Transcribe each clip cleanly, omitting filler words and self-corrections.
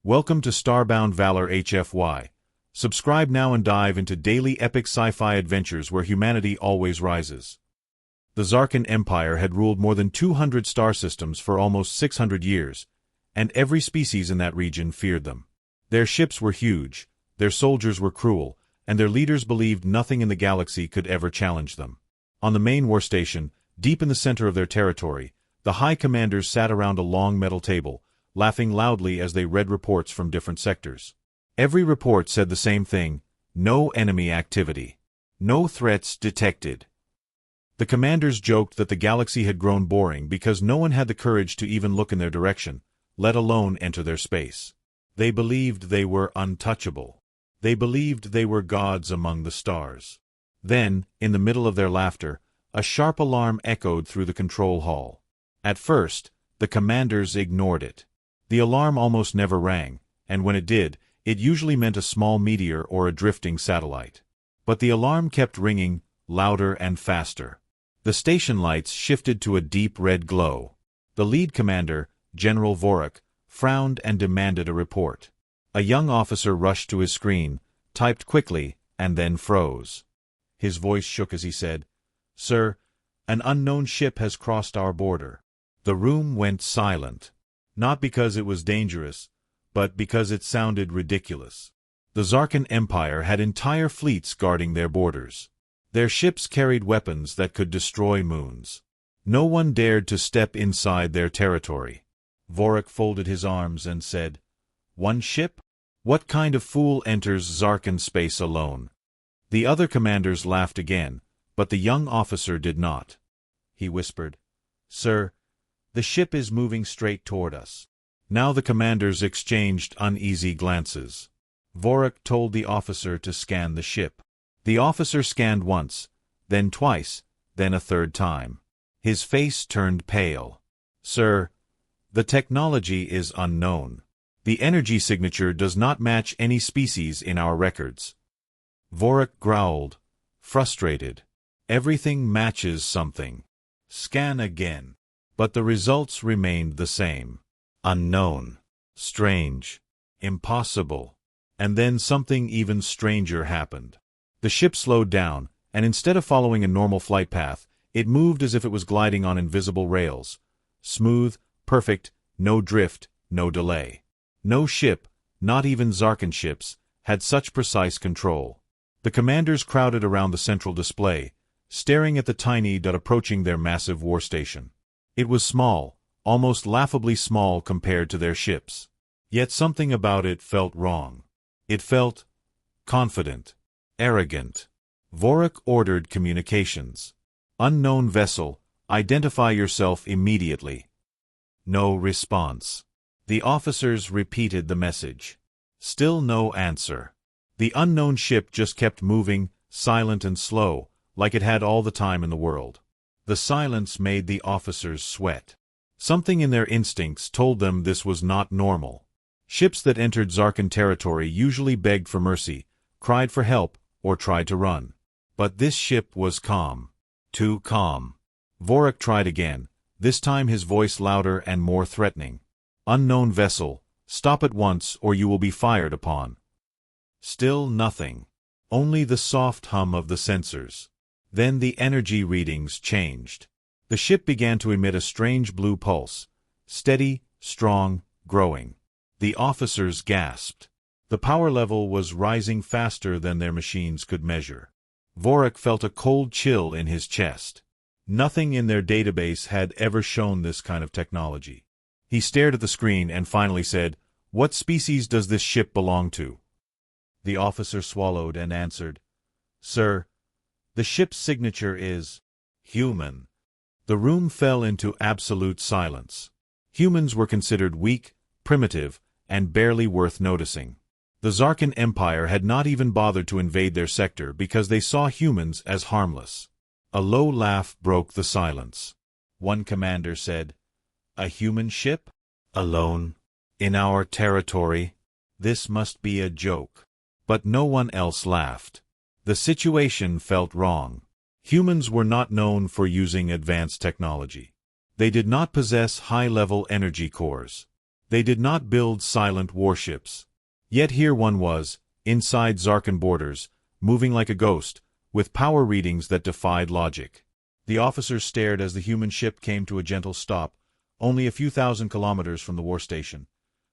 Welcome to Starbound Valor HFY. Subscribe now and dive into daily epic sci-fi adventures where humanity always rises. The Zarkan Empire had ruled more than 200 star systems for almost 600 years, and every species in that region feared them. Their ships were huge, their soldiers were cruel, and their leaders believed nothing in the galaxy could ever challenge them. On the main war station, deep in the center of their territory, the high commanders sat around a long metal table, laughing loudly as they read reports from different sectors. Every report said the same thing: no enemy activity. No threats detected. The commanders joked that the galaxy had grown boring because no one had the courage to even look in their direction, let alone enter their space. They believed they were untouchable. They believed they were gods among the stars. Then, in the middle of their laughter, a sharp alarm echoed through the control hall. At first, the commanders ignored it. The alarm almost never rang, and when it did, it usually meant a small meteor or a drifting satellite. But the alarm kept ringing, louder and faster. The station lights shifted to a deep red glow. The lead commander, General Vorak, frowned and demanded a report. A young officer rushed to his screen, typed quickly, and then froze. His voice shook as he said, "Sir, an unknown ship has crossed our border." The room went silent. Not because it was dangerous, but because it sounded ridiculous. The Zarkan Empire had entire fleets guarding their borders. Their ships carried weapons that could destroy moons. No one dared to step inside their territory. Vorak folded his arms and said, "One ship? What kind of fool enters Zarkan space alone?" The other commanders laughed again, but the young officer did not. He whispered, "Sir, the ship is moving straight toward us." Now the commanders exchanged uneasy glances. Vorak told the officer to scan the ship. The officer scanned once, then twice, then a third time. His face turned pale. "Sir, the technology is unknown. The energy signature does not match any species in our records." Vorak growled, frustrated. "Everything matches something. Scan again." But the results remained the same. Unknown. Strange. Impossible. And then something even stranger happened. The ship slowed down, and instead of following a normal flight path, it moved as if it was gliding on invisible rails. Smooth, perfect, no drift, no delay. No ship, not even Zarkan ships, had such precise control. The commanders crowded around the central display, staring at the tiny dot approaching their massive war station. It was small, almost laughably small compared to their ships. Yet something about it felt wrong. It felt confident, arrogant. Vorak ordered communications. "Unknown vessel, identify yourself immediately." No response. The officers repeated the message. Still no answer. The unknown ship just kept moving, silent and slow, like it had all the time in the world. The silence made the officers sweat. Something in their instincts told them this was not normal. Ships that entered Zarkan territory usually begged for mercy, cried for help, or tried to run. But this ship was calm. Too calm. Vorak tried again, this time his voice louder and more threatening. "Unknown vessel, stop at once or you will be fired upon." Still nothing. Only the soft hum of the sensors. Then the energy readings changed. The ship began to emit a strange blue pulse, steady, strong, growing. The officers gasped. The power level was rising faster than their machines could measure. Vorak felt a cold chill in his chest. Nothing in their database had ever shown this kind of technology. He stared at the screen and finally said, "What species does this ship belong to?" The officer swallowed and answered, "Sir, the ship's signature is human." The room fell into absolute silence. Humans were considered weak, primitive, and barely worth noticing. The Zarkan Empire had not even bothered to invade their sector because they saw humans as harmless. A low laugh broke the silence. One commander said, "A human ship? Alone? In our territory? This must be a joke." But no one else laughed. The situation felt wrong. Humans were not known for using advanced technology. They did not possess high-level energy cores. They did not build silent warships. Yet here one was, inside Zarkan borders, moving like a ghost, with power readings that defied logic. The officers stared as the human ship came to a gentle stop, only a few thousand kilometers from the war station,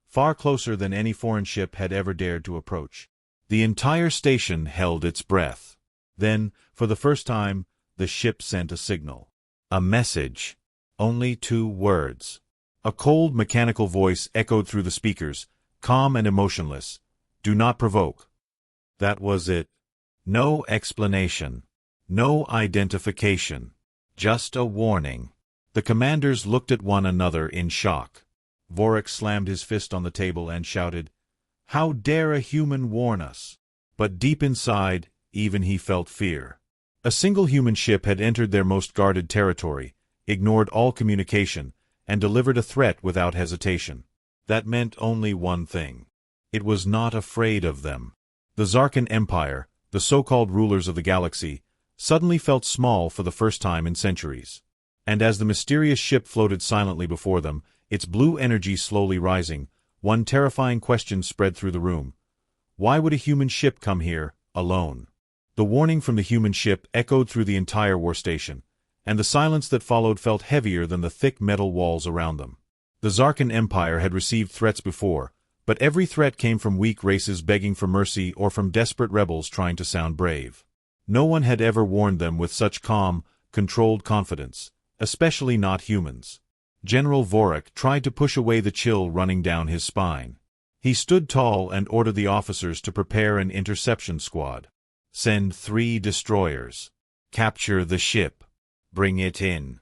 far closer than any foreign ship had ever dared to approach. The entire station held its breath. Then, for the first time, the ship sent a signal. A message. Only 2 words. A cold mechanical voice echoed through the speakers, calm and emotionless. Do not provoke. That was it. No explanation. No identification. Just a warning. The commanders looked at one another in shock. Vorik slammed his fist on the table and shouted, "How dare a human warn us?" But deep inside, even he felt fear. A single human ship had entered their most guarded territory, ignored all communication, and delivered a threat without hesitation. That meant only one thing. It was not afraid of them. The Zarkan Empire, the so-called rulers of the galaxy, suddenly felt small for the first time in centuries. And as the mysterious ship floated silently before them, its blue energy slowly rising, one terrifying question spread through the room. Why would a human ship come here, alone? The warning from the human ship echoed through the entire war station, and the silence that followed felt heavier than the thick metal walls around them. The Zarkan Empire had received threats before, but every threat came from weak races begging for mercy or from desperate rebels trying to sound brave. No one had ever warned them with such calm, controlled confidence, especially not humans. General Vorik tried to push away the chill running down his spine. He stood tall and ordered the officers to prepare an interception squad. Send 3 destroyers. Capture the ship. Bring it in.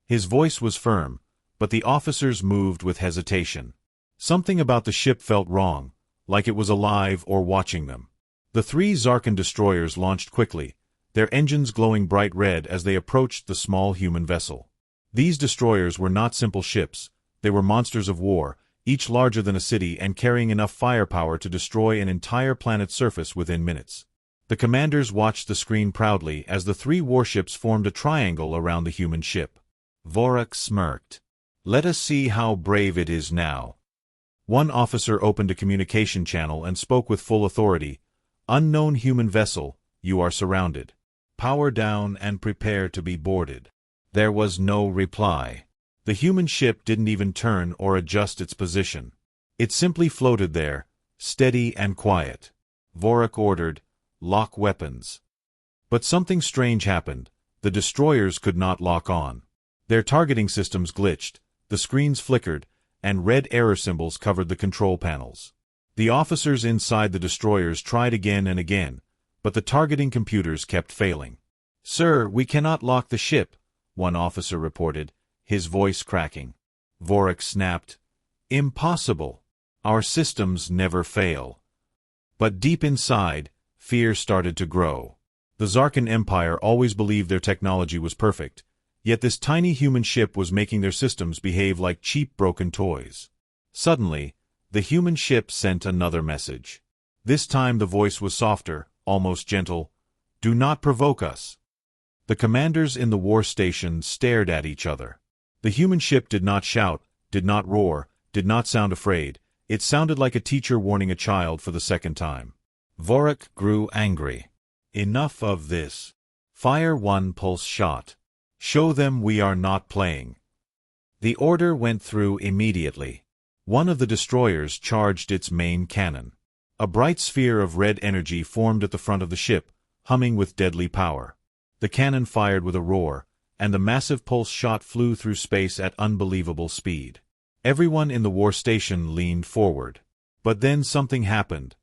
His voice was firm, but the officers moved with hesitation. Something about the ship felt wrong, like it was alive or watching them. The 3 Zarkan destroyers launched quickly, their engines glowing bright red as they approached the small human vessel. These destroyers were not simple ships, they were monsters of war, each larger than a city and carrying enough firepower to destroy an entire planet's surface within minutes. The commanders watched the screen proudly as the 3 warships formed a triangle around the human ship. Vorik smirked. Let us see how brave it is now. One officer opened a communication channel and spoke with full authority. Unknown human vessel, you are surrounded. Power down and prepare to be boarded. There was no reply. The human ship didn't even turn or adjust its position. It simply floated there, steady and quiet. Vorik ordered, lock weapons. But something strange happened. The destroyers could not lock on. Their targeting systems glitched, the screens flickered, and red error symbols covered the control panels. The officers inside the destroyers tried again and again, but the targeting computers kept failing. "Sir, we cannot lock the ship," one officer reported, his voice cracking. Vorik snapped, "Impossible. Our systems never fail." But deep inside, fear started to grow. The Zarkan Empire always believed their technology was perfect, yet this tiny human ship was making their systems behave like cheap broken toys. Suddenly, the human ship sent another message. This time the voice was softer, almost gentle. "Do not provoke us." The commanders in the war station stared at each other. The human ship did not shout, did not roar, did not sound afraid. It sounded like a teacher warning a child for the second time. Vorik grew angry. "Enough of this. Fire 1 pulse shot. Show them we are not playing." The order went through immediately. One of the destroyers charged its main cannon. A bright sphere of red energy formed at the front of the ship, humming with deadly power. The cannon fired with a roar, and the massive pulse shot flew through space at unbelievable speed. Everyone in the war station leaned forward. But then something happened.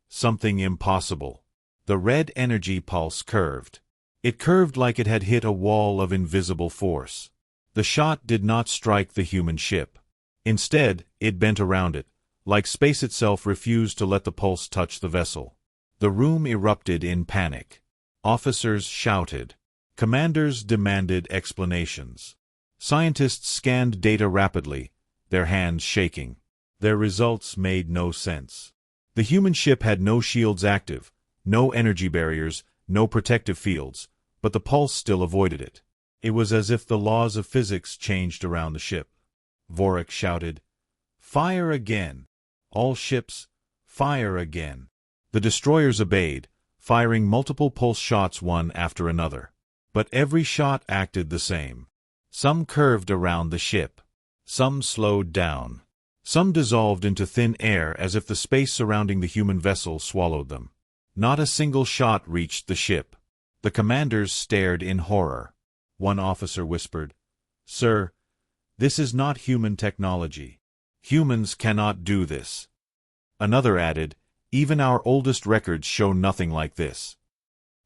Something impossible. The red energy pulse curved. It curved like it had hit a wall of invisible force. The shot did not strike the human ship. Instead, it bent around it, like space itself refused to let the pulse touch the vessel. The room erupted in panic. Officers shouted. Commanders demanded explanations. Scientists scanned data rapidly, their hands shaking. Their results made no sense. The human ship had no shields active, no energy barriers, no protective fields, but the pulse still avoided it. It was as if the laws of physics changed around the ship. Vorik shouted, Fire again! All ships, fire again! The destroyers obeyed, firing multiple pulse shots one after another. But every shot acted the same. Some curved around the ship. Some slowed down. Some dissolved into thin air as if the space surrounding the human vessel swallowed them. Not a single shot reached the ship. The commanders stared in horror. One officer whispered, "Sir, this is not human technology. Humans cannot do this." Another added, "Even our oldest records show nothing like this."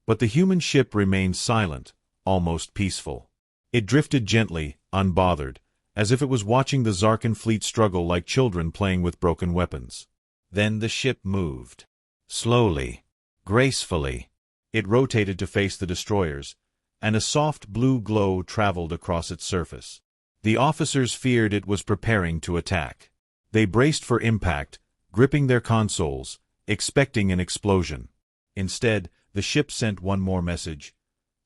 But the human ship remained silent, almost peaceful. It drifted gently, unbothered, as if it was watching the Zarkan fleet struggle like children playing with broken weapons. Then the ship moved. Slowly, gracefully. It rotated to face the destroyers, and a soft blue glow traveled across its surface. The officers feared it was preparing to attack. They braced for impact, gripping their consoles, expecting an explosion. Instead, the ship sent one more message: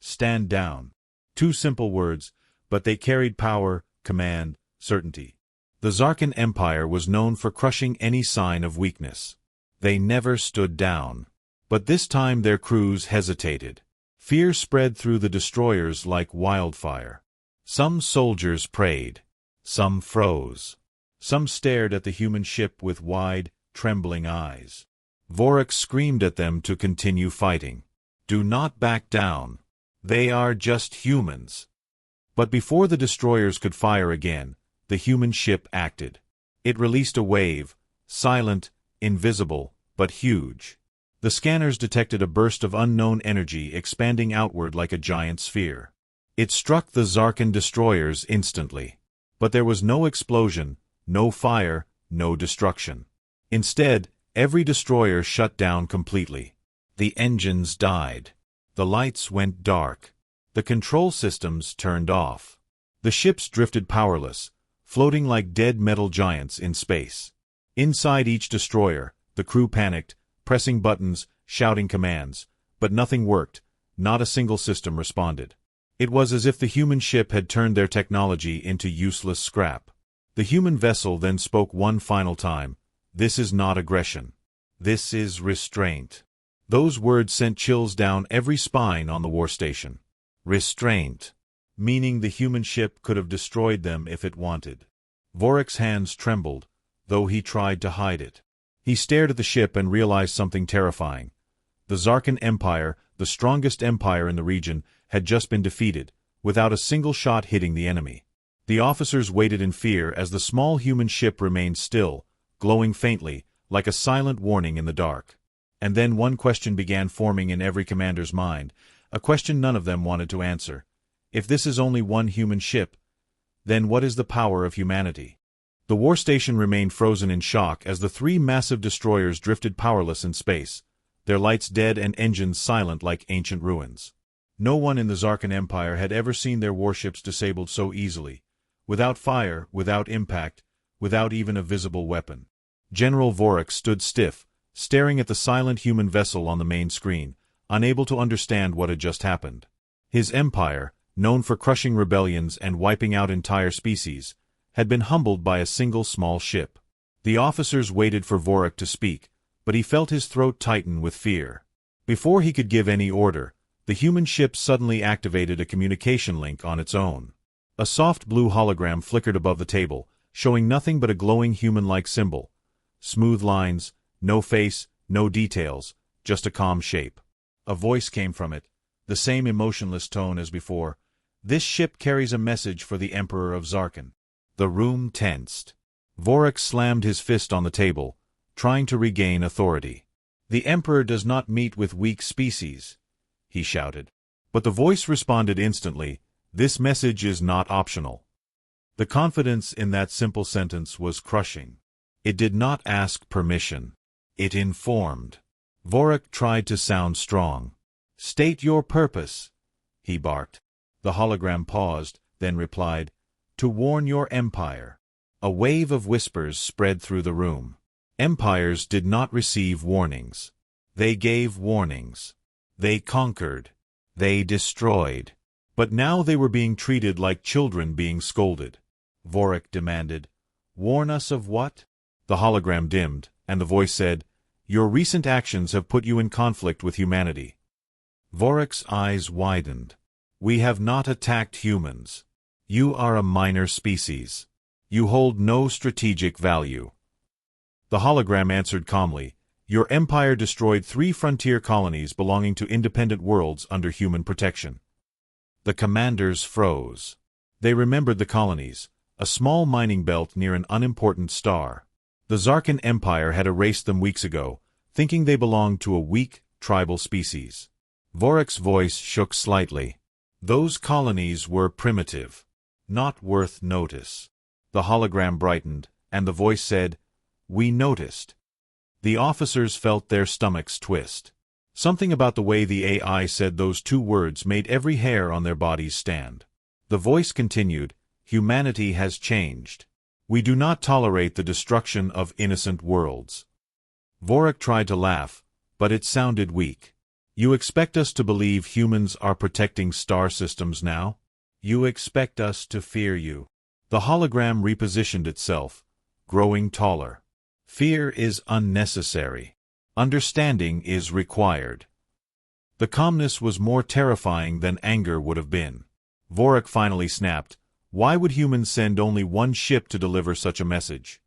"Stand down." 2 simple words, but they carried power, command, certainty. The Zarkan Empire was known for crushing any sign of weakness. They never stood down. But this time their crews hesitated. Fear spread through the destroyers like wildfire. Some soldiers prayed. Some froze. Some stared at the human ship with wide, trembling eyes. Vorik screamed at them to continue fighting. "Do not back down. They are just humans." But before the destroyers could fire again, the human ship acted. It released a wave, silent, invisible, but huge. The scanners detected a burst of unknown energy expanding outward like a giant sphere. It struck the Zarkan destroyers instantly. But there was no explosion, no fire, no destruction. Instead, every destroyer shut down completely. The engines died. The lights went dark. The control systems turned off. The ships drifted powerless, floating like dead metal giants in space. Inside each destroyer, the crew panicked, pressing buttons, shouting commands, but nothing worked. Not a single system responded. It was as if the human ship had turned their technology into useless scrap. The human vessel then spoke one final time: "This is not aggression. This is restraint." Those words sent chills down every spine on the war station. Restraint. Meaning the human ship could have destroyed them if it wanted. Vorik's hands trembled, though he tried to hide it. He stared at the ship and realized something terrifying. The Zarkan Empire, the strongest empire in the region, had just been defeated, without a single shot hitting the enemy. The officers waited in fear as the small human ship remained still, glowing faintly, like a silent warning in the dark. And then one question began forming in every commander's mind, a question none of them wanted to answer. If this is only one human ship, then what is the power of humanity? The war station remained frozen in shock as the 3 massive destroyers drifted powerless in space, their lights dead and engines silent like ancient ruins. No one in the Zarkan Empire had ever seen their warships disabled so easily, without fire, without impact, without even a visible weapon. General Vorik stood stiff, staring at the silent human vessel on the main screen, unable to understand what had just happened. His empire, known for crushing rebellions and wiping out entire species, had been humbled by a single small ship. The officers waited for Vorik to speak, but he felt his throat tighten with fear. Before he could give any order, the human ship suddenly activated a communication link on its own. A soft blue hologram flickered above the table, showing nothing but a glowing human-like symbol. Smooth lines, no face, no details, just a calm shape. A voice came from it, the same emotionless tone as before. "This ship carries a message for the Emperor of Zarkan." The room tensed. Vorik slammed his fist on the table, trying to regain authority. "The Emperor does not meet with weak species," he shouted. But the voice responded instantly, "This message is not optional." The confidence in that simple sentence was crushing. It did not ask permission. It informed. Vorik tried to sound strong. "State your purpose," he barked. The hologram paused, then replied, "To warn your empire." A wave of whispers spread through the room. Empires did not receive warnings. They gave warnings. They conquered. They destroyed. But now they were being treated like children being scolded. Vorik demanded, Warn us of what? The hologram dimmed, and the voice said, Your recent actions have put you in conflict with humanity. Vorek's eyes widened. We have not attacked humans. You are a minor species. You hold no strategic value. The hologram answered calmly, Your empire destroyed 3 frontier colonies belonging to independent worlds under human protection. The commanders froze. They remembered the colonies, a small mining belt near an unimportant star. The Zarkan Empire had erased them weeks ago, thinking they belonged to a weak, tribal species. Vorek's voice shook slightly. Those colonies were primitive, not worth notice. The hologram brightened, and the voice said, We noticed. The officers felt their stomachs twist. Something about the way the AI said those 2 words made every hair on their bodies stand. The voice continued, Humanity has changed. We do not tolerate the destruction of innocent worlds. Vorek tried to laugh, but it sounded weak. You expect us to believe humans are protecting star systems now? You expect us to fear you. The hologram repositioned itself, growing taller. Fear is unnecessary. Understanding is required. The calmness was more terrifying than anger would have been. Vorek finally snapped, Why would humans send only 1 ship to deliver such a message?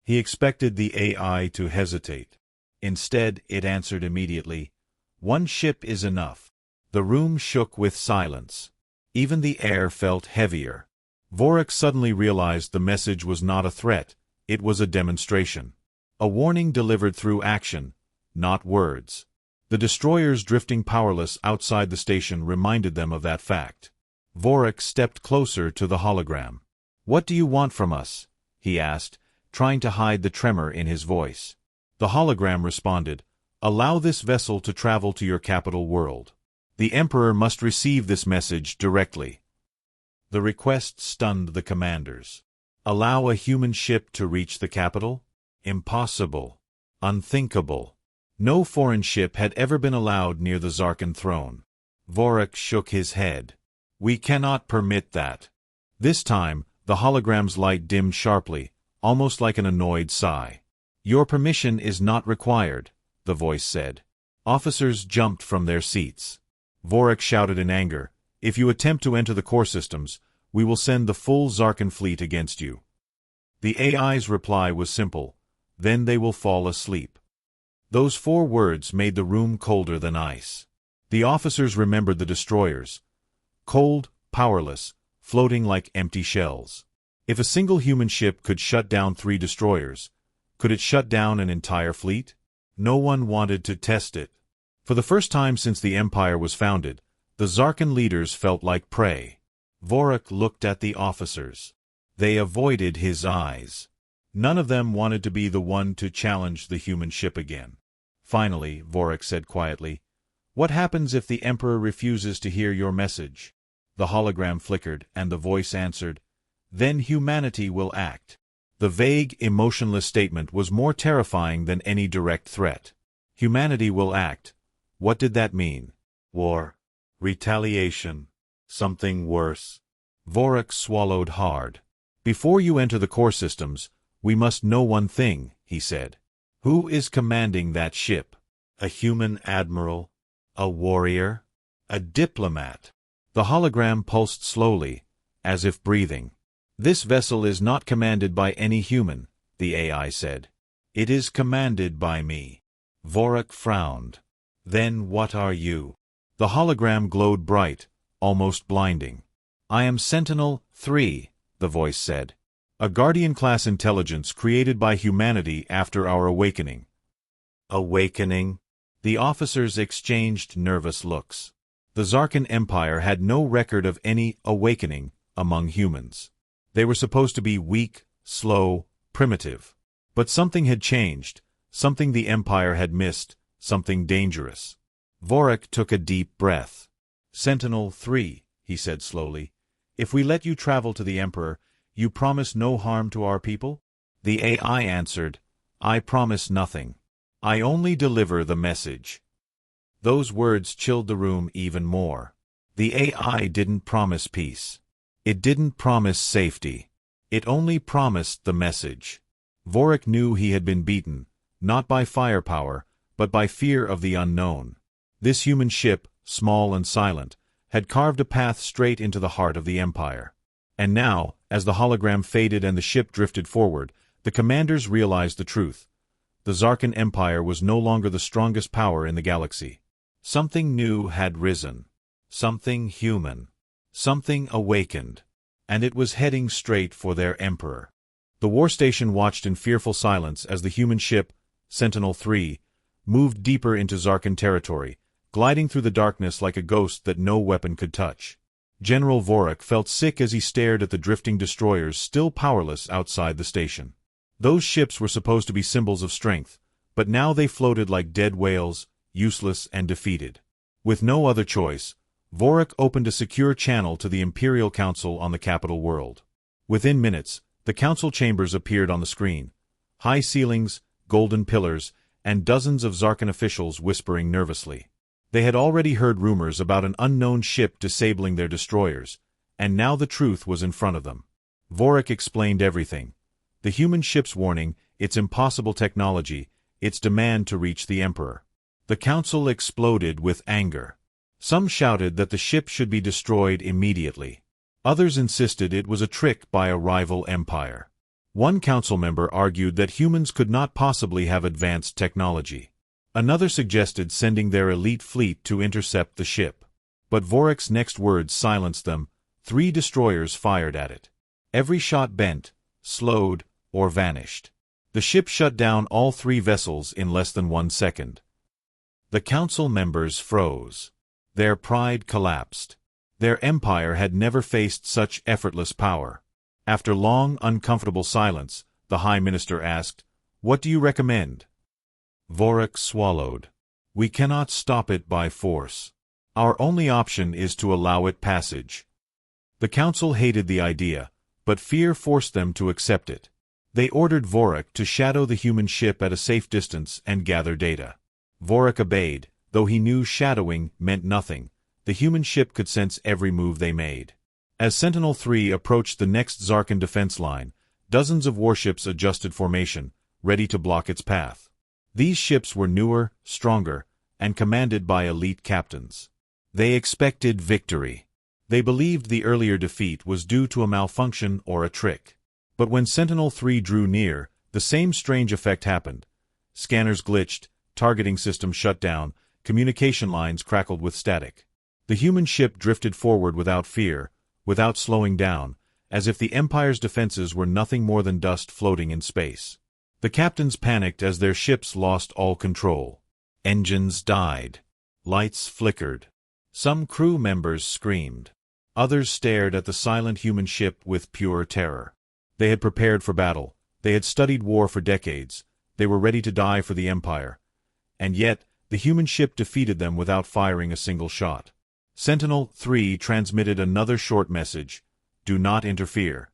He expected the AI to hesitate. Instead, it answered immediately, 1 ship is enough. The room shook with silence. Even the air felt heavier. Vorek suddenly realized the message was not a threat, it was a demonstration. A warning delivered through action, not words. The destroyers drifting powerless outside the station reminded them of that fact. Vorek stepped closer to the hologram. What do you want from us? He asked, trying to hide the tremor in his voice. The hologram responded, Allow this vessel to travel to your capital world. The Emperor must receive this message directly. The request stunned the commanders. Allow a human ship to reach the capital? Impossible. Unthinkable. No foreign ship had ever been allowed near the Zarkan throne. Vorek shook his head. We cannot permit that. This time, the hologram's light dimmed sharply, almost like an annoyed sigh. Your permission is not required, the voice said. Officers jumped from their seats. Vorek shouted in anger, If you attempt to enter the core systems, we will send the full Zarkan fleet against you. The AI's reply was simple, Then they will fall asleep. Those 4 words made the room colder than ice. The officers remembered the destroyers. Cold, powerless, floating like empty shells. If a single human ship could shut down 3 destroyers, could it shut down an entire fleet? No one wanted to test it. For the first time since the Empire was founded, the Zarkan leaders felt like prey. Vorek looked at the officers. They avoided his eyes. None of them wanted to be the one to challenge the human ship again. Finally, Vorek said quietly, What happens if the Emperor refuses to hear your message? The hologram flickered, and the voice answered, Then humanity will act. The vague, emotionless statement was more terrifying than any direct threat. Humanity will act. What did that mean? War. Retaliation. Something worse. Vorek swallowed hard. Before you enter the core systems, we must know one thing, he said. Who is commanding that ship? A human admiral? A warrior? A diplomat? The hologram pulsed slowly, as if breathing. This vessel is not commanded by any human, the AI said. It is commanded by me. Vorek frowned. Then what are you? The hologram glowed bright, almost blinding. I am Sentinel-3, the voice said. A Guardian-class intelligence created by humanity after our awakening. Awakening? The officers exchanged nervous looks. The Zarkan Empire had no record of any awakening among humans. They were supposed to be weak, slow, primitive. But something had changed, something the Empire had missed, something dangerous. Vorek took a deep breath. Sentinel-3, he said slowly, if we let you travel to the Emperor, you promise no harm to our people? The AI answered, I promise nothing. I only deliver the message. Those words chilled the room even more. The AI didn't promise peace. It didn't promise safety. It only promised the message. Vorik knew he had been beaten, not by firepower, but by fear of the unknown. This human ship, small and silent, had carved a path straight into the heart of the Empire. And now, as the hologram faded and the ship drifted forward, the commanders realized the truth. The Zarkan Empire was no longer the strongest power in the galaxy. Something new had risen. Something human. Something awakened. And it was heading straight for their emperor. The war station watched in fearful silence as the human ship, Sentinel-3, moved deeper into Zarkan territory, gliding through the darkness like a ghost that no weapon could touch. General Vorik felt sick as he stared at the drifting destroyers still powerless outside the station. Those ships were supposed to be symbols of strength, but now they floated like dead whales, useless and defeated. With no other choice, Vorik opened a secure channel to the Imperial Council on the capital world. Within minutes, the council chambers appeared on the screen. High ceilings, golden pillars, and dozens of Zarkan officials whispering nervously. They had already heard rumors about an unknown ship disabling their destroyers, and now the truth was in front of them. Vorik explained everything. The human ship's warning, its impossible technology, its demand to reach the Emperor. The council exploded with anger. Some shouted that the ship should be destroyed immediately. Others insisted it was a trick by a rival empire. One council member argued that humans could not possibly have advanced technology. Another suggested sending their elite fleet to intercept the ship. But Vorik's next words silenced them. 3 destroyers fired at it. Every shot bent, slowed, or vanished. The ship shut down all 3 vessels in less than 1 second. The council members froze. Their pride collapsed. Their empire had never faced such effortless power. After long, uncomfortable silence, the High Minister asked, "What do you recommend?" Vorik swallowed. "We cannot stop it by force. Our only option is to allow it passage." The council hated the idea, but fear forced them to accept it. They ordered Vorik to shadow the human ship at a safe distance and gather data. Vorik obeyed, though he knew shadowing meant nothing. The human ship could sense every move they made. As Sentinel-3 approached the next Zarkan defense line, dozens of warships adjusted formation, ready to block its path. These ships were newer, stronger, and commanded by elite captains. They expected victory. They believed the earlier defeat was due to a malfunction or a trick. But when Sentinel-3 drew near, the same strange effect happened. Scanners glitched, targeting systems shut down, communication lines crackled with static. The human ship drifted forward without fear, without slowing down, as if the Empire's defenses were nothing more than dust floating in space. The captains panicked as their ships lost all control. Engines died. Lights flickered. Some crew members screamed. Others stared at the silent human ship with pure terror. They had prepared for battle. They had studied war for decades. They were ready to die for the Empire. And yet, the human ship defeated them without firing a single shot. Sentinel-3 transmitted another short message: "Do not interfere."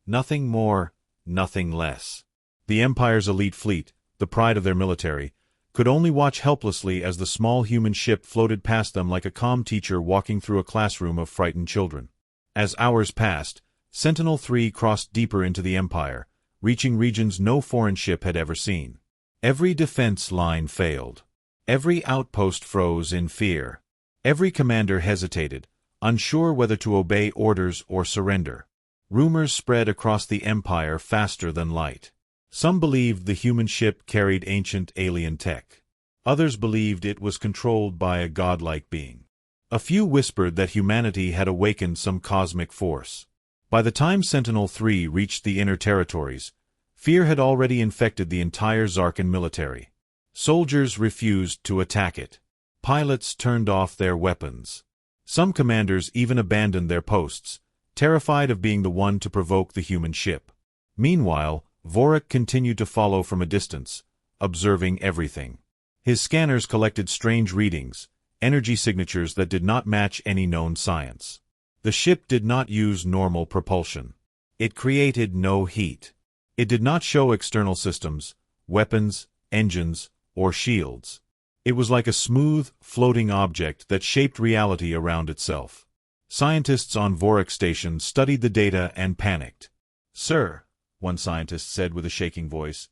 Nothing more, nothing less. The Empire's elite fleet, the pride of their military, could only watch helplessly as the small human ship floated past them like a calm teacher walking through a classroom of frightened children. As hours passed, Sentinel-3 crossed deeper into the Empire, reaching regions no foreign ship had ever seen. Every defense line failed. Every outpost froze in fear. Every commander hesitated, unsure whether to obey orders or surrender. Rumors spread across the Empire faster than light. Some believed the human ship carried ancient alien tech. Others believed it was controlled by a godlike being. A few whispered that humanity had awakened some cosmic force. By the time Sentinel-3 reached the inner territories, fear had already infected the entire Zarkan military. Soldiers refused to attack it. Pilots turned off their weapons. Some commanders even abandoned their posts, terrified of being the one to provoke the human ship. Meanwhile, Vorik continued to follow from a distance, observing everything. His scanners collected strange readings, energy signatures that did not match any known science. The ship did not use normal propulsion. It created no heat. It did not show external systems, weapons, engines, or shields. It was like a smooth, floating object that shaped reality around itself. Scientists on Vorik Station studied the data and panicked. "Sir," one scientist said with a shaking voice,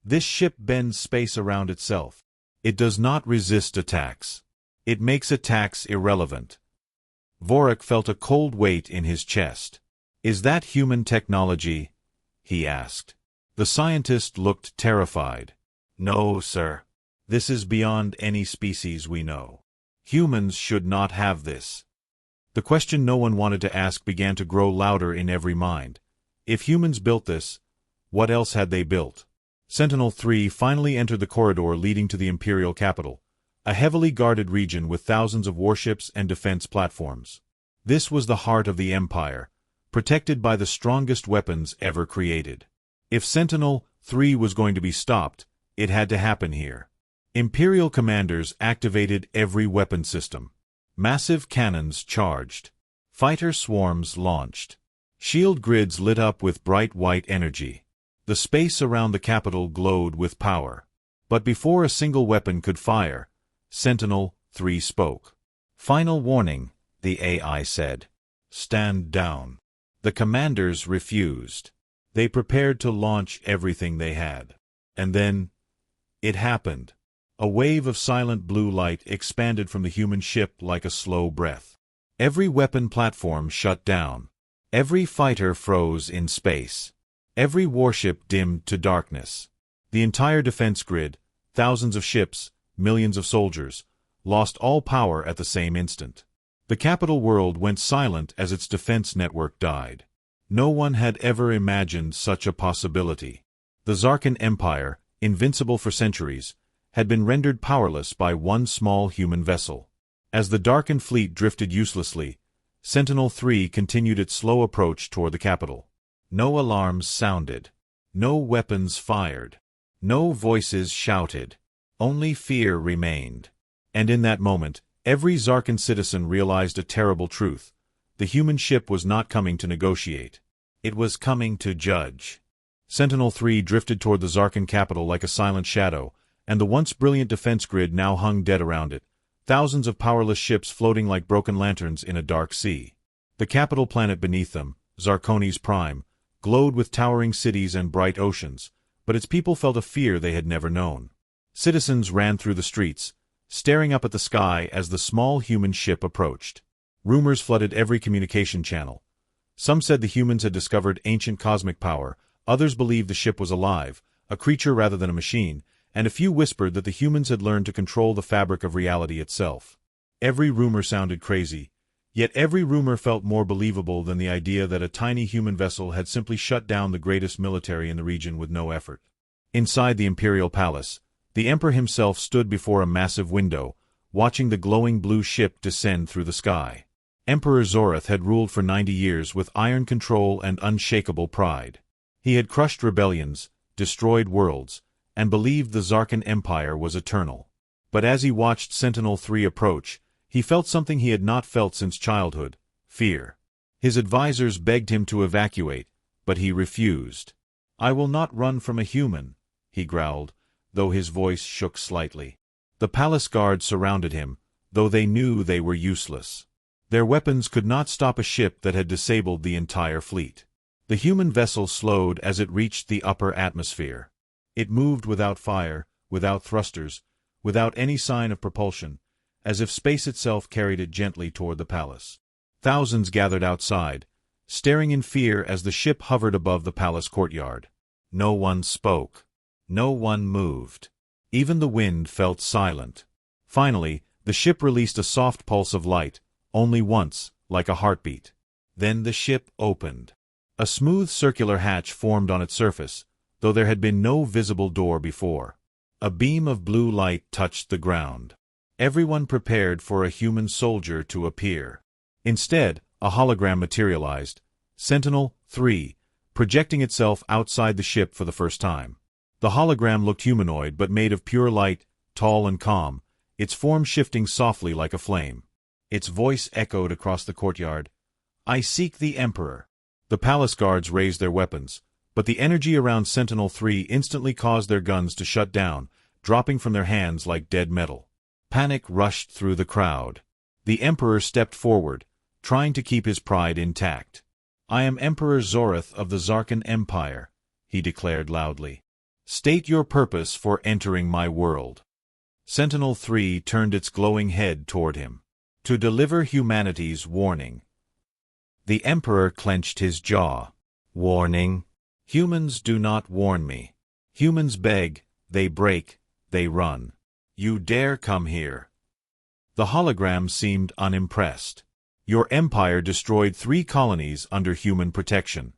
"this ship bends space around itself. It does not resist attacks. It makes attacks irrelevant." Vorik felt a cold weight in his chest. "Is that human technology?" he asked. The scientist looked terrified. "No, sir. This is beyond any species we know. Humans should not have this." The question no one wanted to ask began to grow louder in every mind. If humans built this, what else had they built? Sentinel-3 finally entered the corridor leading to the Imperial capital, a heavily guarded region with thousands of warships and defense platforms. This was the heart of the Empire, protected by the strongest weapons ever created. If Sentinel-3 was going to be stopped, it had to happen here. Imperial commanders activated every weapon system. Massive cannons charged. Fighter swarms launched. Shield grids lit up with bright white energy. The space around the capital glowed with power. But before a single weapon could fire, Sentinel-3 spoke. "Final warning," the AI said. "Stand down." The commanders refused. They prepared to launch everything they had. And then, it happened. A wave of silent blue light expanded from the human ship like a slow breath. Every weapon platform shut down. Every fighter froze in space. Every warship dimmed to darkness. The entire defense grid, thousands of ships, millions of soldiers, lost all power at the same instant. The capital world went silent as its defense network died. No one had ever imagined such a possibility. The Zarkan Empire, invincible for centuries, had been rendered powerless by one small human vessel. As the darkened fleet drifted uselessly, Sentinel-3 continued its slow approach toward the capital. No alarms sounded. No weapons fired. No voices shouted. Only fear remained. And in that moment, every Zarkan citizen realized a terrible truth. The human ship was not coming to negotiate. It was coming to judge. Sentinel-3 drifted toward the Zarkan capital like a silent shadow, and the once brilliant defense grid now hung dead around it, thousands of powerless ships floating like broken lanterns in a dark sea. The capital planet beneath them, Zarkonis Prime, glowed with towering cities and bright oceans, but its people felt a fear they had never known. Citizens ran through the streets, staring up at the sky as the small human ship approached. Rumors flooded every communication channel. Some said the humans had discovered ancient cosmic power, others believed the ship was alive, a creature rather than a machine, and a few whispered that the humans had learned to control the fabric of reality itself. Every rumor sounded crazy, yet every rumor felt more believable than the idea that a tiny human vessel had simply shut down the greatest military in the region with no effort. Inside the Imperial Palace, the Emperor himself stood before a massive window, watching the glowing blue ship descend through the sky. Emperor Zorath had ruled for 90 years with iron control and unshakable pride. He had crushed rebellions, destroyed worlds, and believed the Zarkan Empire was eternal. But as he watched Sentinel-3 approach, he felt something he had not felt since childhood: fear. His advisors begged him to evacuate, but he refused. "I will not run from a human," he growled, though his voice shook slightly. The palace guards surrounded him, though they knew they were useless. Their weapons could not stop a ship that had disabled the entire fleet. The human vessel slowed as it reached the upper atmosphere. It moved without fire, without thrusters, without any sign of propulsion, as if space itself carried it gently toward the palace. Thousands gathered outside, staring in fear as the ship hovered above the palace courtyard. No one spoke. No one moved. Even the wind felt silent. Finally, the ship released a soft pulse of light, only once, like a heartbeat. Then the ship opened. A smooth circular hatch formed on its surface, though there had been no visible door before. A beam of blue light touched the ground. Everyone prepared for a human soldier to appear. Instead, a hologram materialized, Sentinel-3, projecting itself outside the ship for the first time. The hologram looked humanoid but made of pure light, tall and calm, its form shifting softly like a flame. Its voice echoed across the courtyard. "I seek the Emperor." The palace guards raised their weapons, but the energy around Sentinel-3 instantly caused their guns to shut down, dropping from their hands like dead metal. Panic rushed through the crowd. The Emperor stepped forward, trying to keep his pride intact. "I am Emperor Zorath of the Zarkan Empire," he declared loudly. "State your purpose for entering my world." Sentinel-3 turned its glowing head toward him. "To deliver humanity's warning." The Emperor clenched his jaw. "Warning? Humans do not warn me. Humans beg, they break, they run. You dare come here?" The hologram seemed unimpressed. "Your empire destroyed 3 colonies under human protection."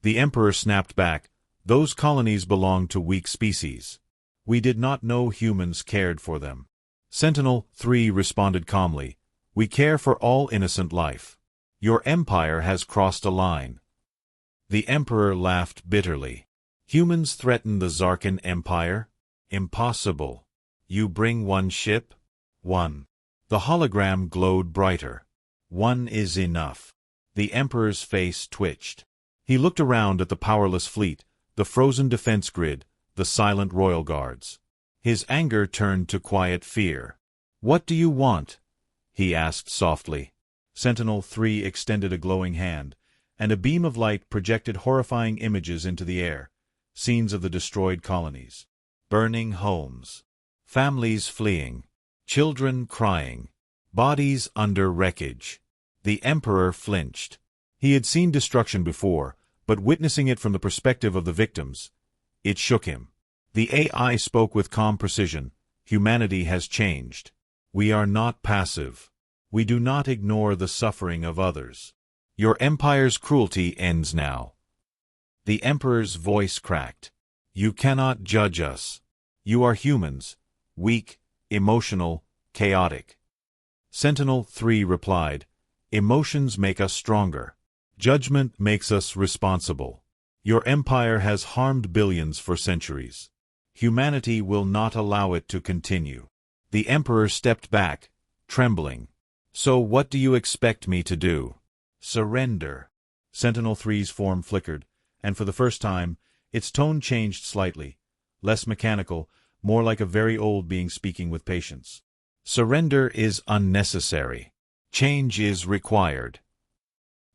The Emperor snapped back. "Those colonies belonged to weak species. We did not know humans cared for them." Sentinel-3 responded calmly. "We care for all innocent life. Your empire has crossed a line." The Emperor laughed bitterly. "Humans threaten the Zarkan Empire? Impossible. You bring 1 ship? 1. The hologram glowed brighter. "1 is enough." The Emperor's face twitched. He looked around at the powerless fleet, the frozen defense grid, the silent royal guards. His anger turned to quiet fear. "What do you want?" he asked softly. Sentinel-3 extended a glowing hand, and a beam of light projected horrifying images into the air, scenes of the destroyed colonies. Burning homes. Families fleeing. Children crying. Bodies under wreckage. The Emperor flinched. He had seen destruction before, but witnessing it from the perspective of the victims, it shook him. The AI spoke with calm precision. "Humanity has changed. We are not passive. We do not ignore the suffering of others. Your empire's cruelty ends now." The Emperor's voice cracked. "You cannot judge us. You are humans, weak, emotional, chaotic." Sentinel-3 replied, "Emotions make us stronger. Judgment makes us responsible. Your empire has harmed billions for centuries. Humanity will not allow it to continue." The Emperor stepped back, trembling. "So what do you expect me to do?" "Surrender." Sentinel-3's form flickered, and for the first time, its tone changed slightly, less mechanical, more like a very old being speaking with patience. "Surrender is unnecessary. Change is required."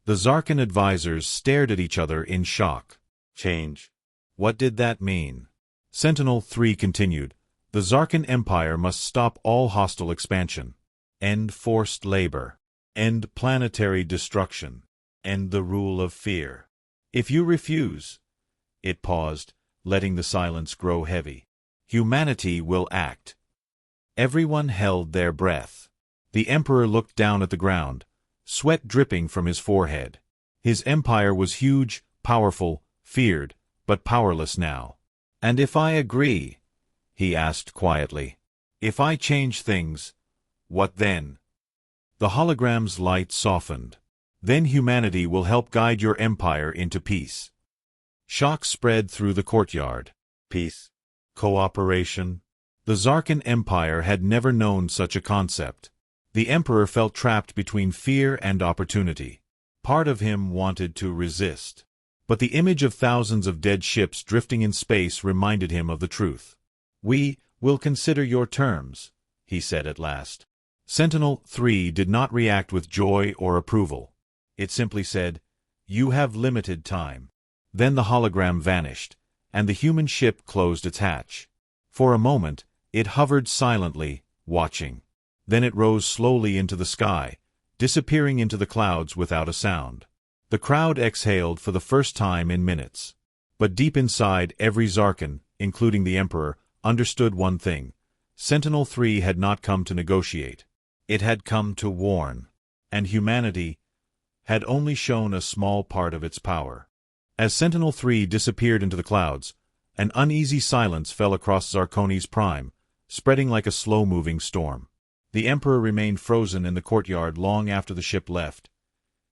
The Zarkan advisors stared at each other in shock. Change? What did that mean? Sentinel-3 continued, "The Zarkan Empire must stop all hostile expansion. End forced labor. End planetary destruction. End the rule of fear. If you refuse—" It paused, letting the silence grow heavy. "Humanity will act." Everyone held their breath. The Emperor looked down at the ground, sweat dripping from his forehead. His empire was huge, powerful, feared, but powerless now. "And if I agree?" he asked quietly. "If I change things, what then?" The hologram's light softened. "Then humanity will help guide your empire into peace." Shock spread through the courtyard. Peace? Cooperation? The Zarkan Empire had never known such a concept. The Emperor felt trapped between fear and opportunity. Part of him wanted to resist. But the image of thousands of dead ships drifting in space reminded him of the truth. "We will consider your terms," he said at last. Sentinel-3 did not react with joy or approval. It simply said, "You have limited time." Then the hologram vanished, and the human ship closed its hatch. For a moment, it hovered silently, watching. Then it rose slowly into the sky, disappearing into the clouds without a sound. The crowd exhaled for the first time in minutes. But deep inside, every Zarkan, including the Emperor, understood one thing. Sentinel-3 had not come to negotiate. It had come to warn. And humanity had only shown a small part of its power. As Sentinel-3 disappeared into the clouds, an uneasy silence fell across Zarkoni's prime, spreading like a slow-moving storm. The Emperor remained frozen in the courtyard long after the ship left,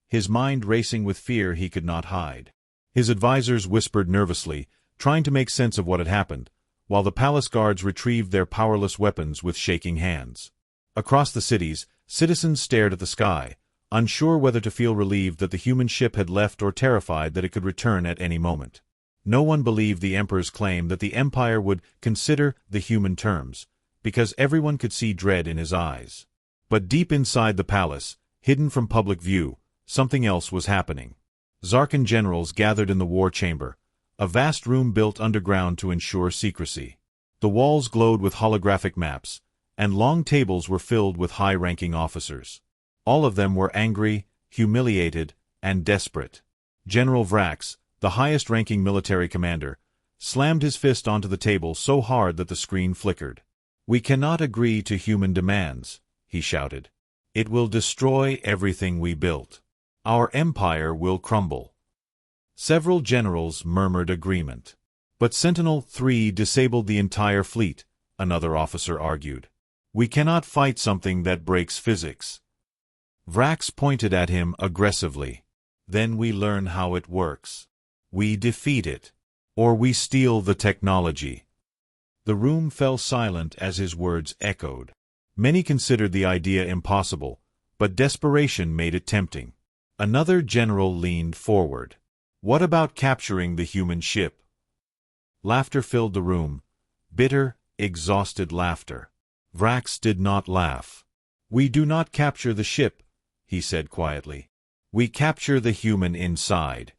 his mind racing with fear he could not hide. His advisors whispered nervously, trying to make sense of what had happened, while the palace guards retrieved their powerless weapons with shaking hands. Across the cities, citizens stared at the sky, unsure whether to feel relieved that the human ship had left or terrified that it could return at any moment. No one believed the Emperor's claim that the Empire would consider the human terms, because everyone could see dread in his eyes. But deep inside the palace, hidden from public view, something else was happening. Zarkan generals gathered in the war chamber, a vast room built underground to ensure secrecy. The walls glowed with holographic maps, and long tables were filled with high-ranking officers. All of them were angry, humiliated, and desperate. General Vrax, the highest-ranking military commander, slammed his fist onto the table so hard that the screen flickered. "We cannot agree to human demands," he shouted. "It will destroy everything we built. Our empire will crumble." Several generals murmured agreement. "But Sentinel-3 disabled the entire fleet," another officer argued. "We cannot fight something that breaks physics." Vrax pointed at him aggressively. "Then we learn how it works. We defeat it. Or we steal the technology." The room fell silent as his words echoed. Many considered the idea impossible, but desperation made it tempting. Another general leaned forward. "What about capturing the human ship?" Laughter filled the room, bitter, exhausted laughter. Vrax did not laugh. "We do not capture the ship," he said quietly. "We capture the human inside."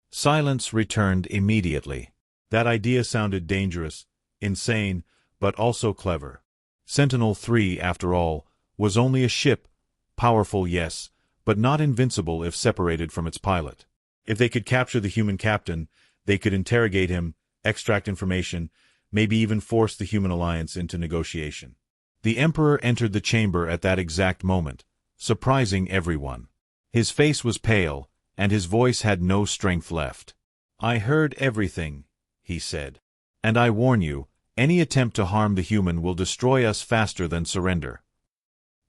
Silence returned immediately. That idea sounded dangerous, insane, but also clever. Sentinel-3, after all, was only a ship, powerful, yes, but not invincible if separated from its pilot. If they could capture the human captain, they could interrogate him, extract information, maybe even force the human alliance into negotiation. The Emperor entered the chamber at that exact moment, surprising everyone. His face was pale, and his voice had no strength left. "I heard everything," he said. "And I warn you, any attempt to harm the human will destroy us faster than surrender."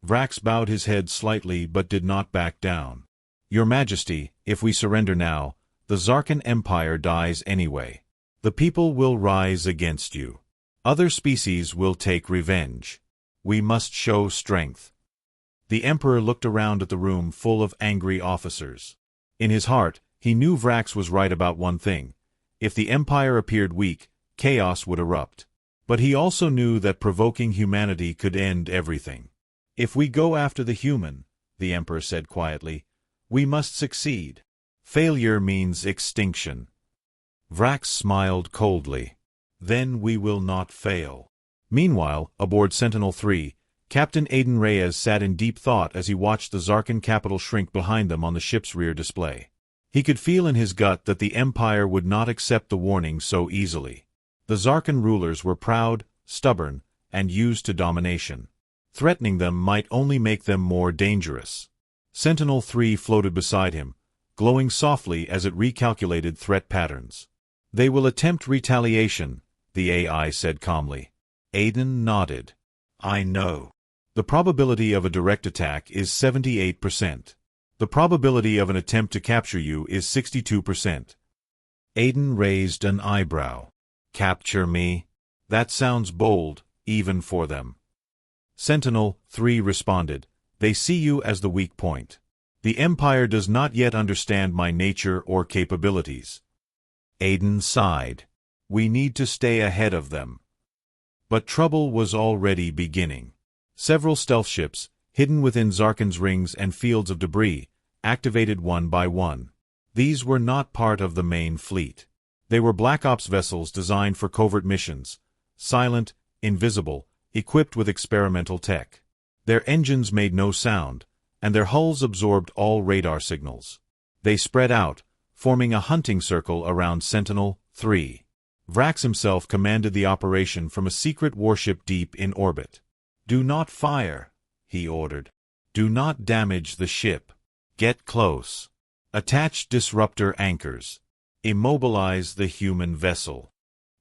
Vrax bowed his head slightly but did not back down. "Your Majesty, if we surrender now, the Zarkan Empire dies anyway. The people will rise against you. Other species will take revenge. We must show strength." The Emperor looked around at the room full of angry officers. In his heart, he knew Vrax was right about one thing. If the Empire appeared weak, chaos would erupt. But he also knew that provoking humanity could end everything. "If we go after the human," the Emperor said quietly, "we must succeed. Failure means extinction." Vrax smiled coldly. "Then we will not fail." Meanwhile, aboard Sentinel-3, Captain Aiden Reyes sat in deep thought as he watched the Zarkan capital shrink behind them on the ship's rear display. He could feel in his gut that the Empire would not accept the warning so easily. The Zarkan rulers were proud, stubborn, and used to domination. Threatening them might only make them more dangerous. Sentinel-3 floated beside him, glowing softly as it recalculated threat patterns. "They will attempt retaliation," the AI said calmly. Aiden nodded. "I know. The probability of a direct attack is 78%. The probability of an attempt to capture you is 62%. Aiden raised an eyebrow. "Capture me? That sounds bold, even for them." Sentinel-3 responded, "They see you as the weak point. The Empire does not yet understand my nature or capabilities." Aiden sighed. "We need to stay ahead of them." But trouble was already beginning. Several stealth ships, hidden within Zarkan's rings and fields of debris, activated one by one. These were not part of the main fleet. They were Black Ops vessels designed for covert missions, silent, invisible, equipped with experimental tech. Their engines made no sound, and their hulls absorbed all radar signals. They spread out, forming a hunting circle around Sentinel-3. Vrax himself commanded the operation from a secret warship deep in orbit. "Do not fire," he ordered. "Do not damage the ship. Get close. Attach disruptor anchors. Immobilize the human vessel."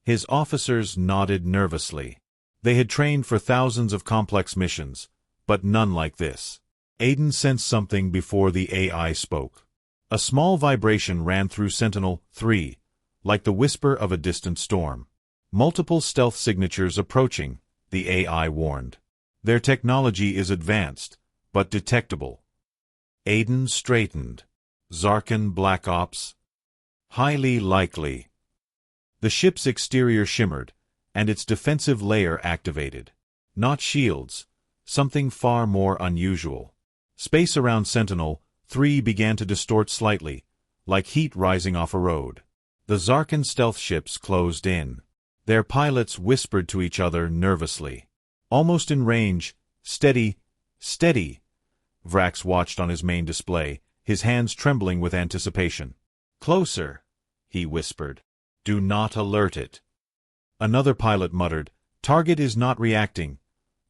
His officers nodded nervously. They had trained for thousands of complex missions, but none like this. Aiden sensed something before the AI spoke. A small vibration ran through Sentinel-3, like the whisper of a distant storm. "Multiple stealth signatures approaching," the AI warned. "Their technology is advanced, but detectable." Aiden straightened. "Zarkan Black Ops? Highly likely." The ship's exterior shimmered, and its defensive layer activated. Not shields, something far more unusual. Space around Sentinel-3 began to distort slightly, like heat rising off a road. The Zarkan stealth ships closed in. Their pilots whispered to each other nervously. Almost in range, "Steady, steady." Vrax watched on his main display, his hands trembling with anticipation. "Closer," he whispered. "Do not alert it." Another pilot muttered, "Target is not reacting."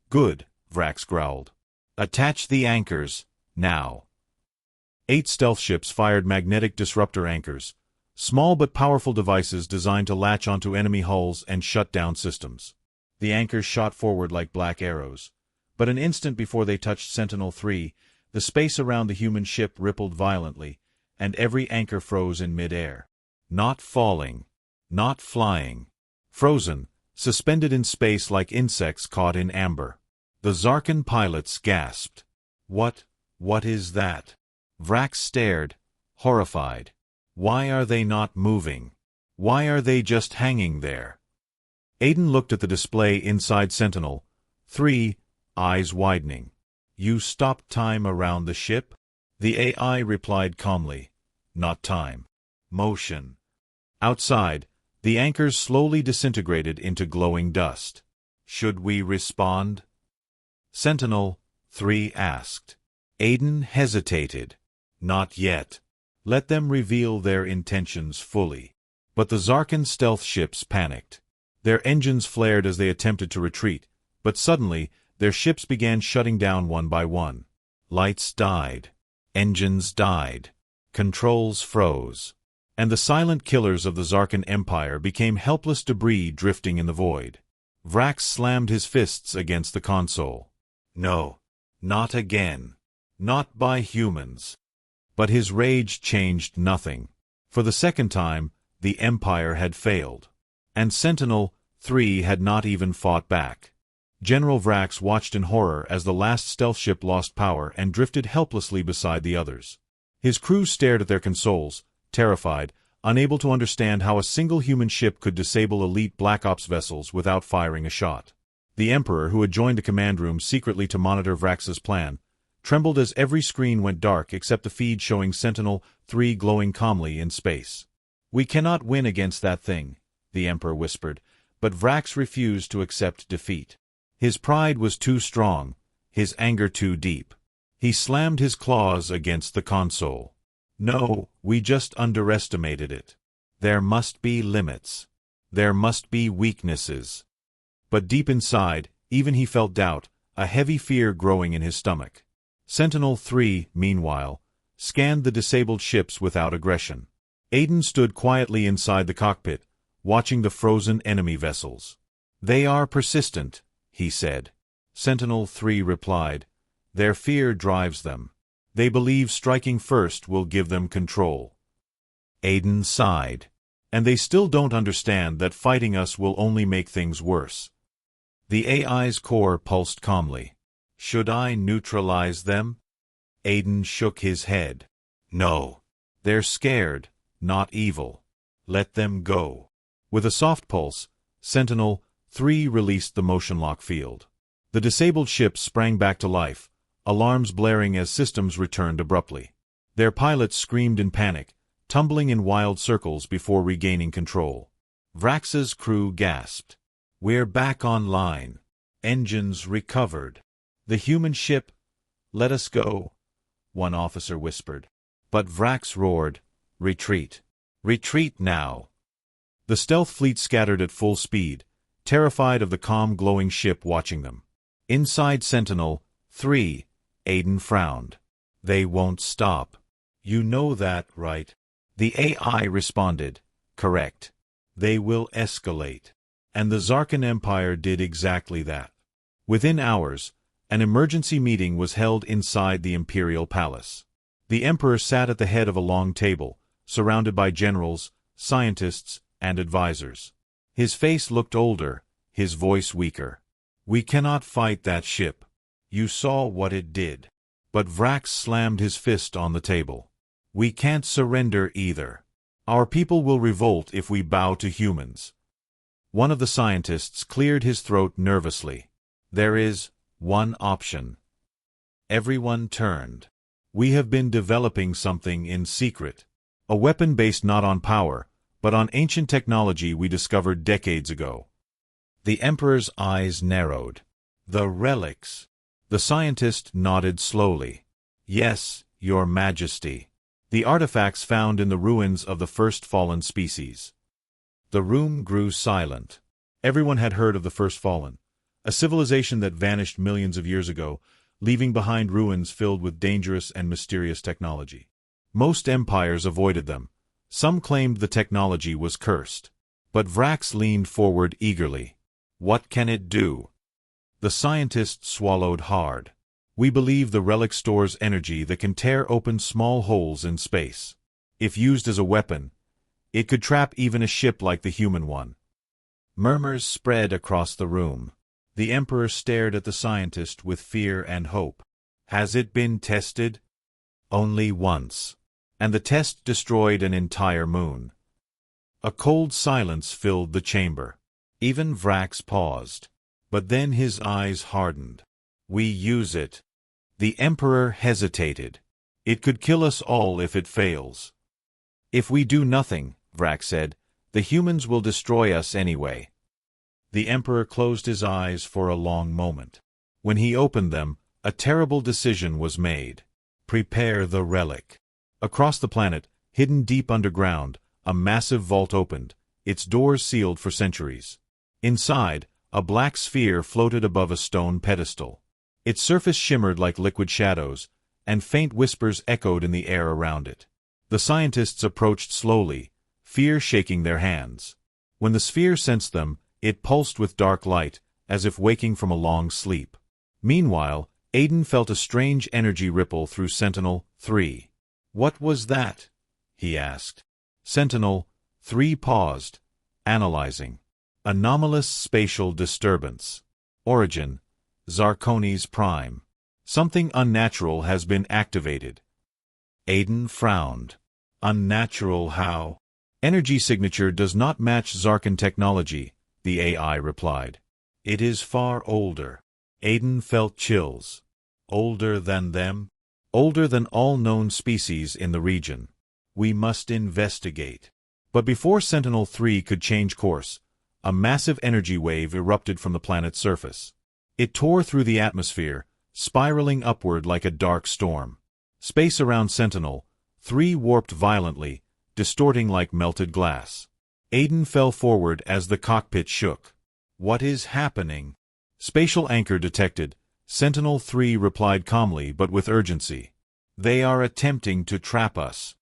"Good," Vrax growled. "Attach the anchors, now." 8 stealth ships fired magnetic disruptor anchors, small but powerful devices designed to latch onto enemy hulls and shut down systems. The anchors shot forward like black arrows, but an instant before they touched Sentinel-3, the space around the human ship rippled violently, and every anchor froze in mid-air. Not falling, not flying. Frozen, suspended in space like insects caught in amber. The Zarkan pilots gasped. What is that?" Vrax stared, horrified. "Why are they not moving? Why are they just hanging there?" Aiden looked at the display inside Sentinel-3, eyes widening. "You stopped time around the ship?" The AI replied calmly. "Not time. Motion." Outside, the anchors slowly disintegrated into glowing dust. "Should we respond?" Sentinel-3 asked. Aiden hesitated. "Not yet. Let them reveal their intentions fully." But the Zarkan stealth ships panicked. Their engines flared as they attempted to retreat, but suddenly their ships began shutting down one by one. Lights died. Engines died. Controls froze. And the silent killers of the Zarkan Empire became helpless debris drifting in the void. Vrax slammed his fists against the console. "No. Not again. Not by humans." But his rage changed nothing. For the second time, the Empire had failed. And Sentinel-3 had not even fought back. General Vrax watched in horror as the last stealth ship lost power and drifted helplessly beside the others. His crew stared at their consoles, terrified, unable to understand how a single human ship could disable elite Black Ops vessels without firing a shot. The Emperor, who had joined the command room secretly to monitor Vrax's plan, trembled as every screen went dark except the feed showing Sentinel-3 glowing calmly in space. "We cannot win against that thing," the Emperor whispered, but Vrax refused to accept defeat. His pride was too strong, his anger too deep. He slammed his claws against the console. "No, we just underestimated it. There must be limits. There must be weaknesses." But deep inside, even he felt doubt, a heavy fear growing in his stomach. Sentinel-3, meanwhile, scanned the disabled ships without aggression. Aiden stood quietly inside the cockpit, watching the frozen enemy vessels. "They are persistent," he said. Sentinel-3 replied. "Their fear drives them. They believe striking first will give them control." Aiden sighed. "And they still don't understand that fighting us will only make things worse." The AI's core pulsed calmly. "Should I neutralize them?" Aiden shook his head. "No. They're scared, not evil. Let them go." With a soft pulse, Sentinel-3 released the motion lock field. The disabled ships sprang back to life, alarms blaring as systems returned abruptly. Their pilots screamed in panic, tumbling in wild circles before regaining control. Vrax's crew gasped. "We're back online. Engines recovered. The human ship, let us go," one officer whispered. But Vrax roared, "Retreat. Retreat now." The stealth fleet scattered at full speed, terrified of the calm glowing ship watching them. Inside Sentinel-3, Aiden frowned. "They won't stop. You know that, right?" The AI responded, "Correct. They will escalate." And the Zarkan Empire did exactly that. Within hours, an emergency meeting was held inside the Imperial Palace. The Emperor sat at the head of a long table, surrounded by generals, scientists, and advisors. His face looked older, his voice weaker. "We cannot fight that ship. You saw what it did." But Vrax slammed his fist on the table. "We can't surrender either. Our people will revolt if we bow to humans." One of the scientists cleared his throat nervously. "There is one option." Everyone turned. "We have been developing something in secret." A weapon based not on power, but on ancient technology we discovered decades ago. The Emperor's eyes narrowed. The relics. The scientist nodded slowly. Yes, Your Majesty. The artifacts found in the ruins of the first fallen species. The room grew silent. Everyone had heard of the first fallen, a civilization that vanished millions of years ago, leaving behind ruins filled with dangerous and mysterious technology. Most empires avoided them. Some claimed the technology was cursed. But Vrax leaned forward eagerly. What can it do? The scientist swallowed hard. We believe the relic stores energy that can tear open small holes in space. If used as a weapon, it could trap even a ship like the human one. Murmurs spread across the room. The Emperor stared at the scientist with fear and hope. Has it been tested? Only once. And the test destroyed an entire moon. A cold silence filled the chamber. Even Vrax paused. But then his eyes hardened. We use it. The Emperor hesitated. It could kill us all if it fails. If we do nothing, Vrax said, the humans will destroy us anyway. The Emperor closed his eyes for a long moment. When he opened them, a terrible decision was made. Prepare the relic. Across the planet, hidden deep underground, a massive vault opened, its doors sealed for centuries. Inside, a black sphere floated above a stone pedestal. Its surface shimmered like liquid shadows, and faint whispers echoed in the air around it. The scientists approached slowly, fear shaking their hands. When the sphere sensed them, it pulsed with dark light, as if waking from a long sleep. Meanwhile, Aiden felt a strange energy ripple through Sentinel-3. What was that? He asked. Sentinel-3 paused, analyzing. Anomalous spatial disturbance. Origin: Zarkonis Prime. Something unnatural has been activated. Aiden frowned. Unnatural how? Energy signature does not match Zarkan technology, the AI replied. It is far older. Aiden felt chills. Older than them? Older than all known species in the region. We must investigate. But before Sentinel-3 could change course, a massive energy wave erupted from the planet's surface. It tore through the atmosphere, spiraling upward like a dark storm. Space around Sentinel-3 warped violently, distorting like melted glass. Aiden fell forward as the cockpit shook. What is happening? Spatial anchor detected. Sentinel-3 replied calmly but with urgency. They are attempting to trap us.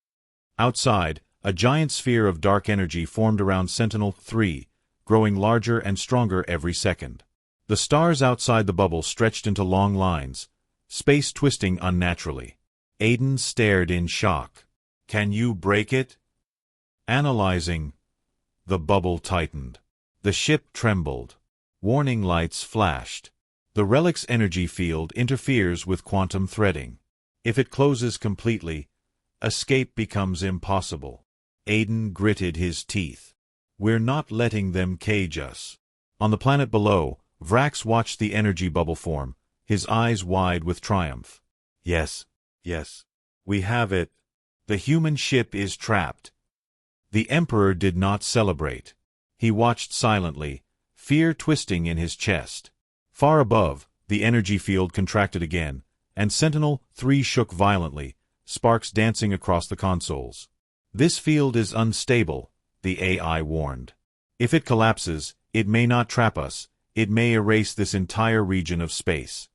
Outside, a giant sphere of dark energy formed around Sentinel-3, growing larger and stronger every second. The stars outside the bubble stretched into long lines, space twisting unnaturally. Aiden stared in shock. Can you break it? Analyzing. The bubble tightened. The ship trembled. Warning lights flashed. The relic's energy field interferes with quantum threading. If it closes completely, escape becomes impossible. Aiden gritted his teeth. We're not letting them cage us. On the planet below, Vrax watched the energy bubble form, his eyes wide with triumph. Yes, we have it. The human ship is trapped. The Emperor did not celebrate. He watched silently, fear twisting in his chest. Far above, the energy field contracted again, and Sentinel-3 shook violently, sparks dancing across the consoles. This field is unstable, the AI warned. If it collapses, it may not trap us, it may erase this entire region of space.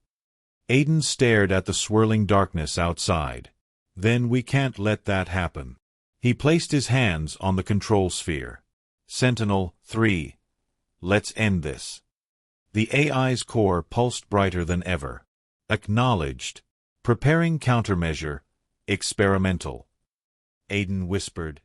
Aiden stared at the swirling darkness outside. Then we can't let that happen. He placed his hands on the control sphere. Sentinel-3. Let's end this. The AI's core pulsed brighter than ever. Acknowledged. Preparing countermeasure. Experimental. Aiden whispered,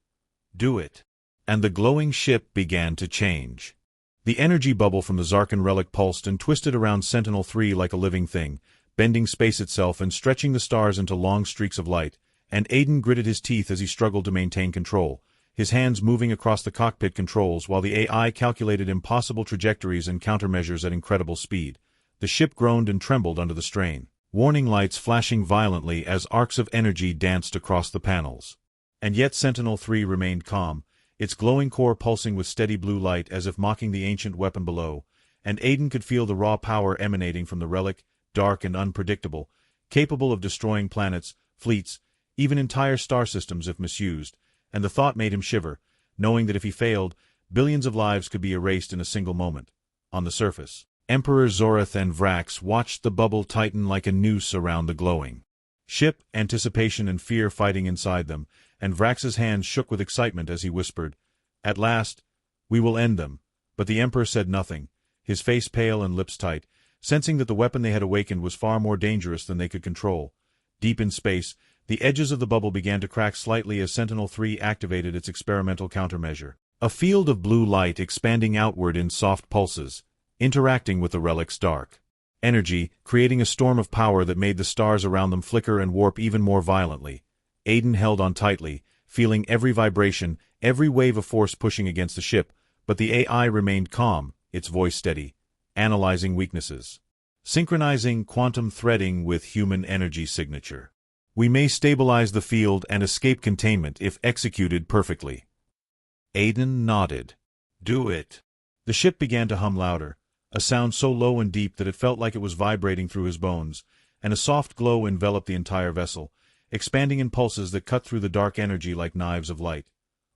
Do it. And the glowing ship began to change. The energy bubble from the Zarkan relic pulsed and twisted around Sentinel-3 like a living thing, bending space itself and stretching the stars into long streaks of light, and Aiden gritted his teeth as he struggled to maintain control, his hands moving across the cockpit controls while the AI calculated impossible trajectories and countermeasures at incredible speed. The ship groaned and trembled under the strain, warning lights flashing violently as arcs of energy danced across the panels. And yet Sentinel-3 remained calm, its glowing core pulsing with steady blue light as if mocking the ancient weapon below, and Aiden could feel the raw power emanating from the relic, dark and unpredictable, capable of destroying planets, fleets, even entire star systems if misused, and the thought made him shiver, knowing that if he failed, billions of lives could be erased in a single moment. On the surface, Emperor Zorith and Vrax watched the bubble tighten like a noose around the glowing ship, anticipation and fear fighting inside them, and Vrax's hands shook with excitement as he whispered, "At last, we will end them." But the Emperor said nothing, his face pale and lips tight, sensing that the weapon they had awakened was far more dangerous than they could control. Deep in space, the edges of the bubble began to crack slightly as Sentinel-3 activated its experimental countermeasure. A field of blue light expanding outward in soft pulses, interacting with the relic's dark energy, creating a storm of power that made the stars around them flicker and warp even more violently. Aiden held on tightly, feeling every vibration, every wave of force pushing against the ship, but the AI remained calm, its voice steady, analyzing weaknesses. Synchronizing quantum threading with human energy signature. We may stabilize the field and escape containment if executed perfectly. Aiden nodded. Do it. The ship began to hum louder, a sound so low and deep that it felt like it was vibrating through his bones, and a soft glow enveloped the entire vessel, expanding in pulses that cut through the dark energy like knives of light.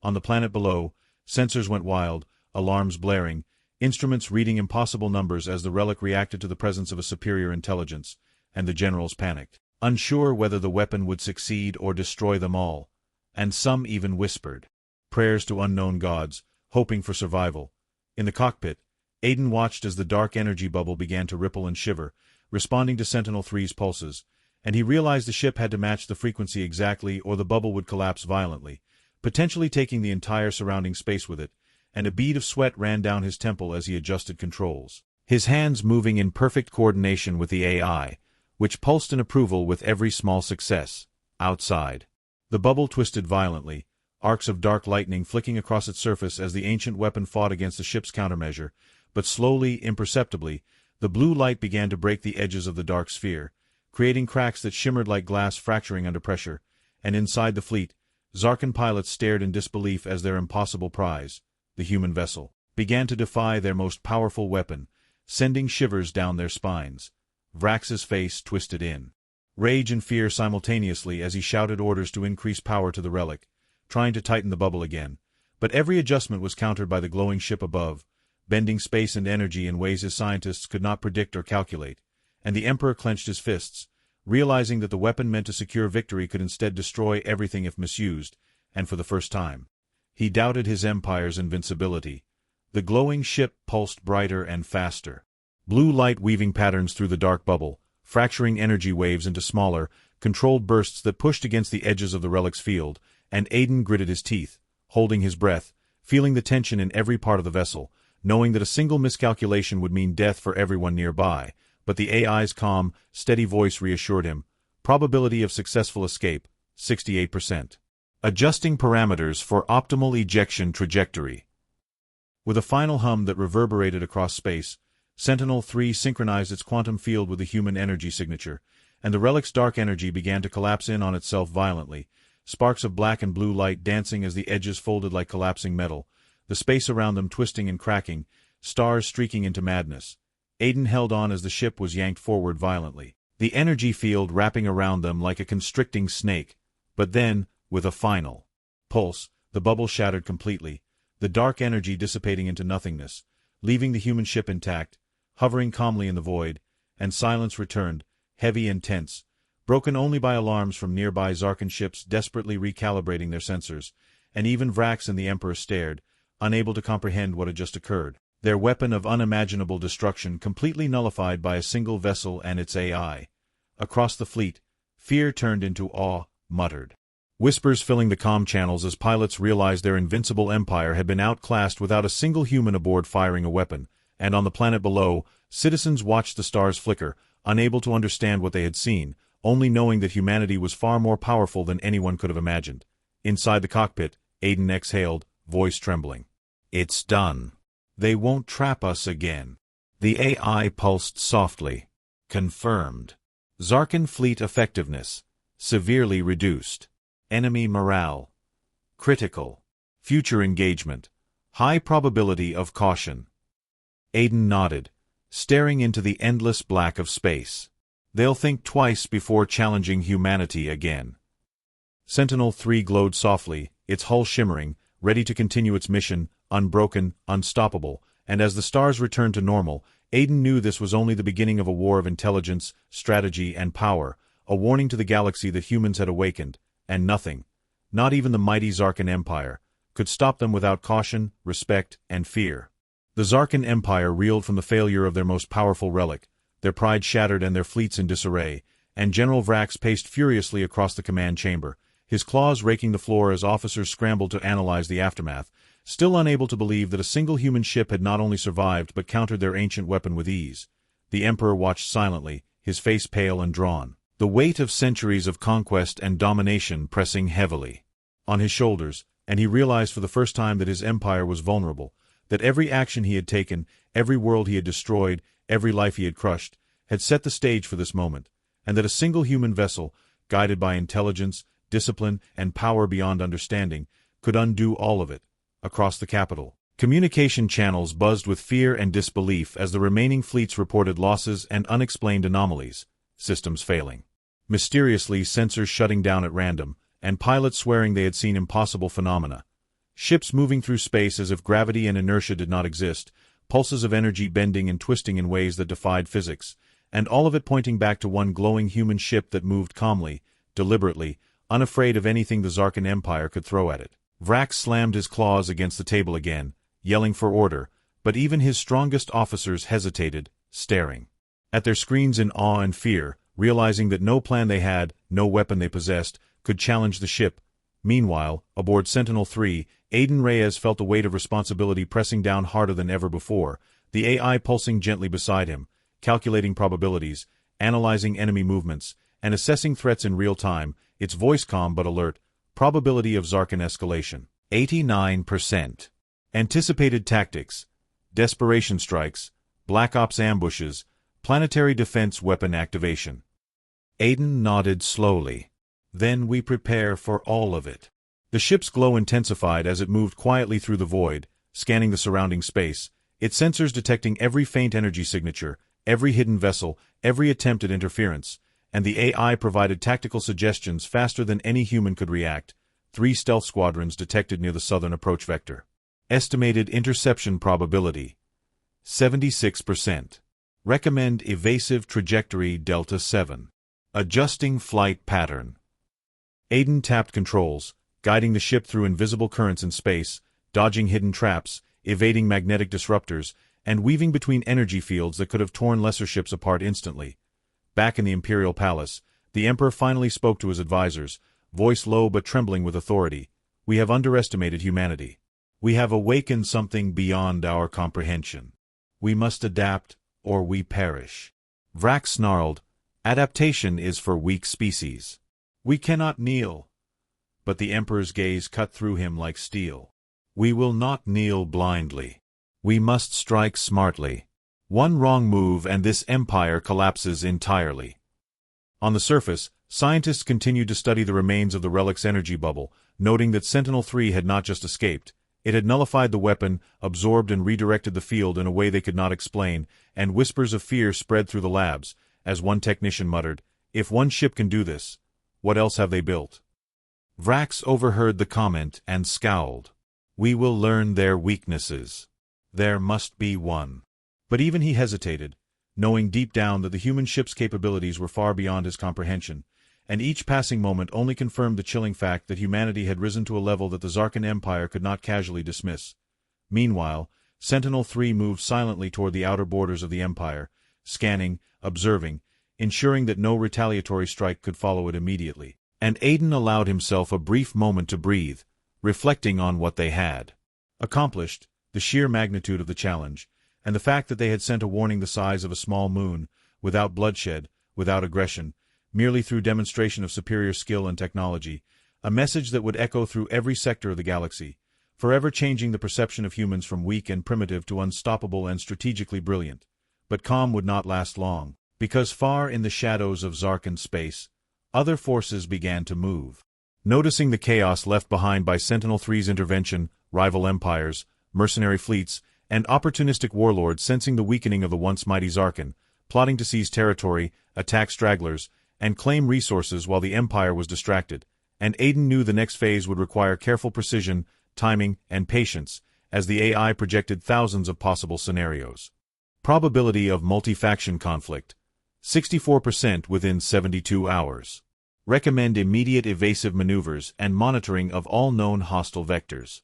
On the planet below, sensors went wild, alarms blaring, instruments reading impossible numbers as the relic reacted to the presence of a superior intelligence, and the generals panicked, unsure whether the weapon would succeed or destroy them all, and some even whispered prayers to unknown gods, hoping for survival. In the cockpit, Aiden watched as the dark energy bubble began to ripple and shiver, responding to Sentinel-3's pulses, and he realized the ship had to match the frequency exactly or the bubble would collapse violently, potentially taking the entire surrounding space with it, and a bead of sweat ran down his temple as he adjusted controls, his hands moving in perfect coordination with the AI, which pulsed in approval with every small success. Outside, the bubble twisted violently, arcs of dark lightning flicking across its surface as the ancient weapon fought against the ship's countermeasure, but slowly, imperceptibly, the blue light began to break the edges of the dark sphere, creating cracks that shimmered like glass fracturing under pressure, and inside the fleet, Zarkan pilots stared in disbelief as their impossible prize, the human vessel, began to defy their most powerful weapon, sending shivers down their spines. Vrax's face twisted in rage and fear simultaneously as he shouted orders to increase power to the relic, trying to tighten the bubble again. But every adjustment was countered by the glowing ship above, bending space and energy in ways his scientists could not predict or calculate, and the Emperor clenched his fists, realizing that the weapon meant to secure victory could instead destroy everything if misused, and for the first time, he doubted his empire's invincibility. The glowing ship pulsed brighter and faster, blue light weaving patterns through the dark bubble, fracturing energy waves into smaller, controlled bursts that pushed against the edges of the relic's field, and Aiden gritted his teeth, holding his breath, feeling the tension in every part of the vessel, knowing that a single miscalculation would mean death for everyone nearby, but the AI's calm, steady voice reassured him. Probability of successful escape, 68%. Adjusting parameters for optimal ejection trajectory. With a final hum that reverberated across space, Sentinel-3 synchronized its quantum field with the human energy signature, and the relic's dark energy began to collapse in on itself violently, sparks of black and blue light dancing as the edges folded like collapsing metal, the space around them twisting and cracking, stars streaking into madness. Aiden held on as the ship was yanked forward violently, the energy field wrapping around them like a constricting snake. But then, with a final pulse, the bubble shattered completely, the dark energy dissipating into nothingness, leaving the human ship intact, hovering calmly in the void, and silence returned, heavy and tense, broken only by alarms from nearby Zarkan ships desperately recalibrating their sensors, and even Vrax and the Emperor stared, unable to comprehend what had just occurred, their weapon of unimaginable destruction completely nullified by a single vessel and its AI. Across the fleet, fear turned into awe, muttered whispers filling the comm channels as pilots realized their invincible empire had been outclassed without a single human aboard firing a weapon, and on the planet below, citizens watched the stars flicker, unable to understand what they had seen, only knowing that humanity was far more powerful than anyone could have imagined. Inside the cockpit, Aiden exhaled, voice trembling. It's done. They won't trap us again. The AI pulsed softly. Confirmed. Zarkan fleet effectiveness severely reduced. Enemy morale Critical. Future engagement. High probability of caution. Aiden nodded, staring into the endless black of space. They'll think twice before challenging humanity again. Sentinel-3 glowed softly, its hull shimmering, ready to continue its mission, unbroken, unstoppable, and as the stars returned to normal, Aiden knew this was only the beginning of a war of intelligence, strategy, and power, a warning to the galaxy that humans had awakened, and nothing, not even the mighty Zarkan Empire, could stop them without caution, respect, and fear. The Zarkan Empire reeled from the failure of their most powerful relic, their pride shattered and their fleets in disarray, and General Vrax paced furiously across the command chamber, his claws raking the floor as officers scrambled to analyze the aftermath, still unable to believe that a single human ship had not only survived but countered their ancient weapon with ease. The Emperor watched silently, his face pale and drawn, the weight of centuries of conquest and domination pressing heavily on his shoulders, and he realized for the first time that his empire was vulnerable, that every action he had taken, every world he had destroyed, every life he had crushed, had set the stage for this moment, and that a single human vessel, guided by intelligence, discipline, and power beyond understanding, could undo all of it. Across the capital, communication channels buzzed with fear and disbelief as the remaining fleets reported losses and unexplained anomalies, systems failing. Mysteriously, sensors shutting down at random, and pilots swearing they had seen impossible phenomena. Ships moving through space as if gravity and inertia did not exist, pulses of energy bending and twisting in ways that defied physics, and all of it pointing back to one glowing human ship that moved calmly, deliberately, unafraid of anything the Zarkan Empire could throw at it. Vrax slammed his claws against the table again, yelling for order, but even his strongest officers hesitated, staring at their screens in awe and fear, realizing that no plan they had, no weapon they possessed, could challenge the ship. Meanwhile, aboard Sentinel-3, Aiden Reyes felt the weight of responsibility pressing down harder than ever before, the AI pulsing gently beside him, calculating probabilities, analyzing enemy movements, and assessing threats in real time, its voice calm but alert. Probability of Zarkan escalation, 89%. Anticipated tactics, desperation strikes, Black Ops ambushes, planetary defense weapon activation. Aiden nodded slowly. Then we prepare for all of it. The ship's glow intensified as it moved quietly through the void, scanning the surrounding space, its sensors detecting every faint energy signature, every hidden vessel, every attempt at interference, and the AI provided tactical suggestions faster than any human could react. 3 stealth squadrons detected near the southern approach vector. Estimated interception probability, 76%. Recommend evasive trajectory Delta 7. Adjusting flight pattern. Aiden tapped controls, guiding the ship through invisible currents in space, dodging hidden traps, evading magnetic disruptors, and weaving between energy fields that could have torn lesser ships apart instantly. Back in the Imperial Palace, the Emperor finally spoke to his advisors, voice low but trembling with authority. We have underestimated humanity. We have awakened something beyond our comprehension. We must adapt, or we perish. Vrax snarled, adaptation is for weak species. We cannot kneel. But the Emperor's gaze cut through him like steel. We will not kneel blindly. We must strike smartly. One wrong move and this empire collapses entirely. On the surface, scientists continued to study the remains of the relic's energy bubble, noting that Sentinel-3 had not just escaped. It had nullified the weapon, absorbed and redirected the field in a way they could not explain, and whispers of fear spread through the labs, as one technician muttered, "If one ship can do this, what else have they built?" Vrax overheard the comment and scowled. We will learn their weaknesses. There must be one. But even he hesitated, knowing deep down that the human ship's capabilities were far beyond his comprehension, and each passing moment only confirmed the chilling fact that humanity had risen to a level that the Zarkan Empire could not casually dismiss. Meanwhile, Sentinel-3 moved silently toward the outer borders of the Empire, scanning, observing, ensuring that no retaliatory strike could follow it immediately. And Aiden allowed himself a brief moment to breathe, reflecting on what they had accomplished, the sheer magnitude of the challenge, and the fact that they had sent a warning the size of a small moon, without bloodshed, without aggression, merely through demonstration of superior skill and technology, a message that would echo through every sector of the galaxy, forever changing the perception of humans from weak and primitive to unstoppable and strategically brilliant. But calm would not last long, because far in the shadows of Zarkan space, other forces began to move. Noticing the chaos left behind by Sentinel-3's intervention, rival empires, mercenary fleets, and opportunistic warlords sensing the weakening of the once mighty Zarkin, plotting to seize territory, attack stragglers, and claim resources while the Empire was distracted, and Aiden knew the next phase would require careful precision, timing, and patience, as the AI projected thousands of possible scenarios. Probability of multi-faction conflict: 64% within 72 hours. Recommend immediate evasive maneuvers and monitoring of all known hostile vectors.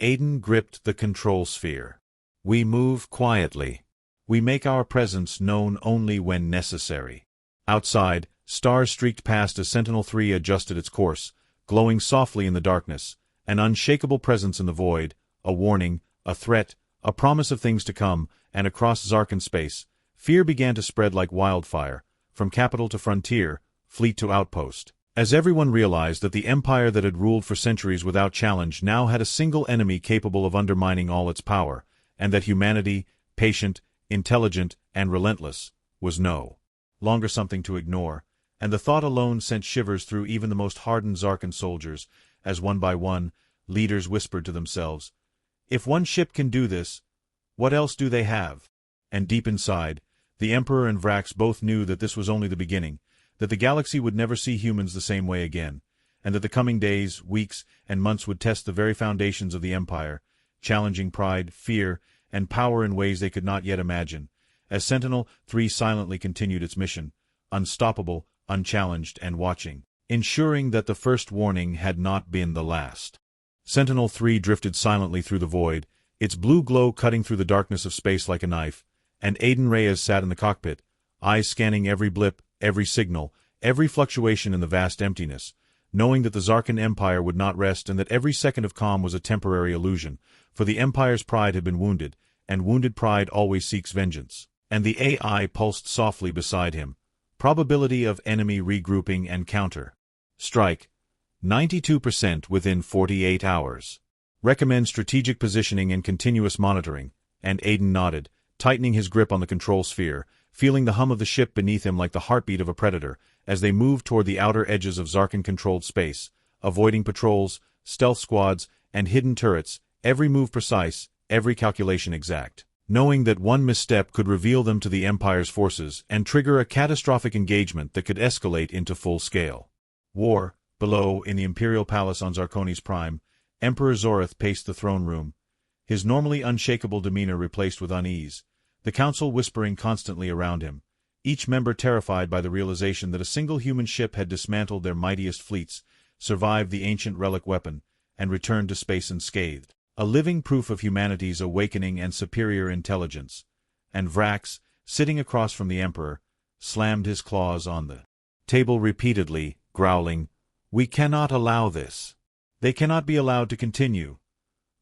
Aiden gripped the control sphere. We move quietly. We make our presence known only when necessary. Outside, stars streaked past as Sentinel-3 adjusted its course, glowing softly in the darkness, an unshakable presence in the void, a warning, a threat, a promise of things to come, and across Zarkin space, fear began to spread like wildfire, from capital to frontier, fleet to outpost. As everyone realized that the empire that had ruled for centuries without challenge now had a single enemy capable of undermining all its power, and that humanity, patient, intelligent, and relentless, was no longer something to ignore, and the thought alone sent shivers through even the most hardened Zarkin soldiers, as one by one, leaders whispered to themselves, "If one ship can do this, what else do they have?" And deep inside, the Emperor and Vrax both knew that this was only the beginning, that the galaxy would never see humans the same way again, and that the coming days, weeks, and months would test the very foundations of the Empire, challenging pride, fear, and power in ways they could not yet imagine, as Sentinel-3 silently continued its mission, unstoppable, unchallenged, and watching, ensuring that the first warning had not been the last. Sentinel-3 drifted silently through the void, its blue glow cutting through the darkness of space like a knife, and Aiden Reyes sat in the cockpit, eyes scanning every blip, every signal, every fluctuation in the vast emptiness, knowing that the Zarkin Empire would not rest and that every second of calm was a temporary illusion, for the Empire's pride had been wounded, and wounded pride always seeks vengeance. And the AI pulsed softly beside him. Probability of enemy regrouping and counter. Strike: 92% within 48 hours. Recommend strategic positioning and continuous monitoring, and Aiden nodded, tightening his grip on the control sphere, feeling the hum of the ship beneath him like the heartbeat of a predator, as they moved toward the outer edges of Zarkin-controlled space, avoiding patrols, stealth squads, and hidden turrets, every move precise, every calculation exact, knowing that one misstep could reveal them to the Empire's forces and trigger a catastrophic engagement that could escalate into full-scale war. Below, in the Imperial Palace on Zarkonis Prime, Emperor Zorith paced the throne room, his normally unshakable demeanor replaced with unease, the council whispering constantly around him, each member terrified by the realization that a single human ship had dismantled their mightiest fleets, survived the ancient relic weapon, and returned to space unscathed, a living proof of humanity's awakening and superior intelligence. And Vrax, sitting across from the Emperor, slammed his claws on the table repeatedly, growling, "We cannot allow this. They cannot be allowed to continue."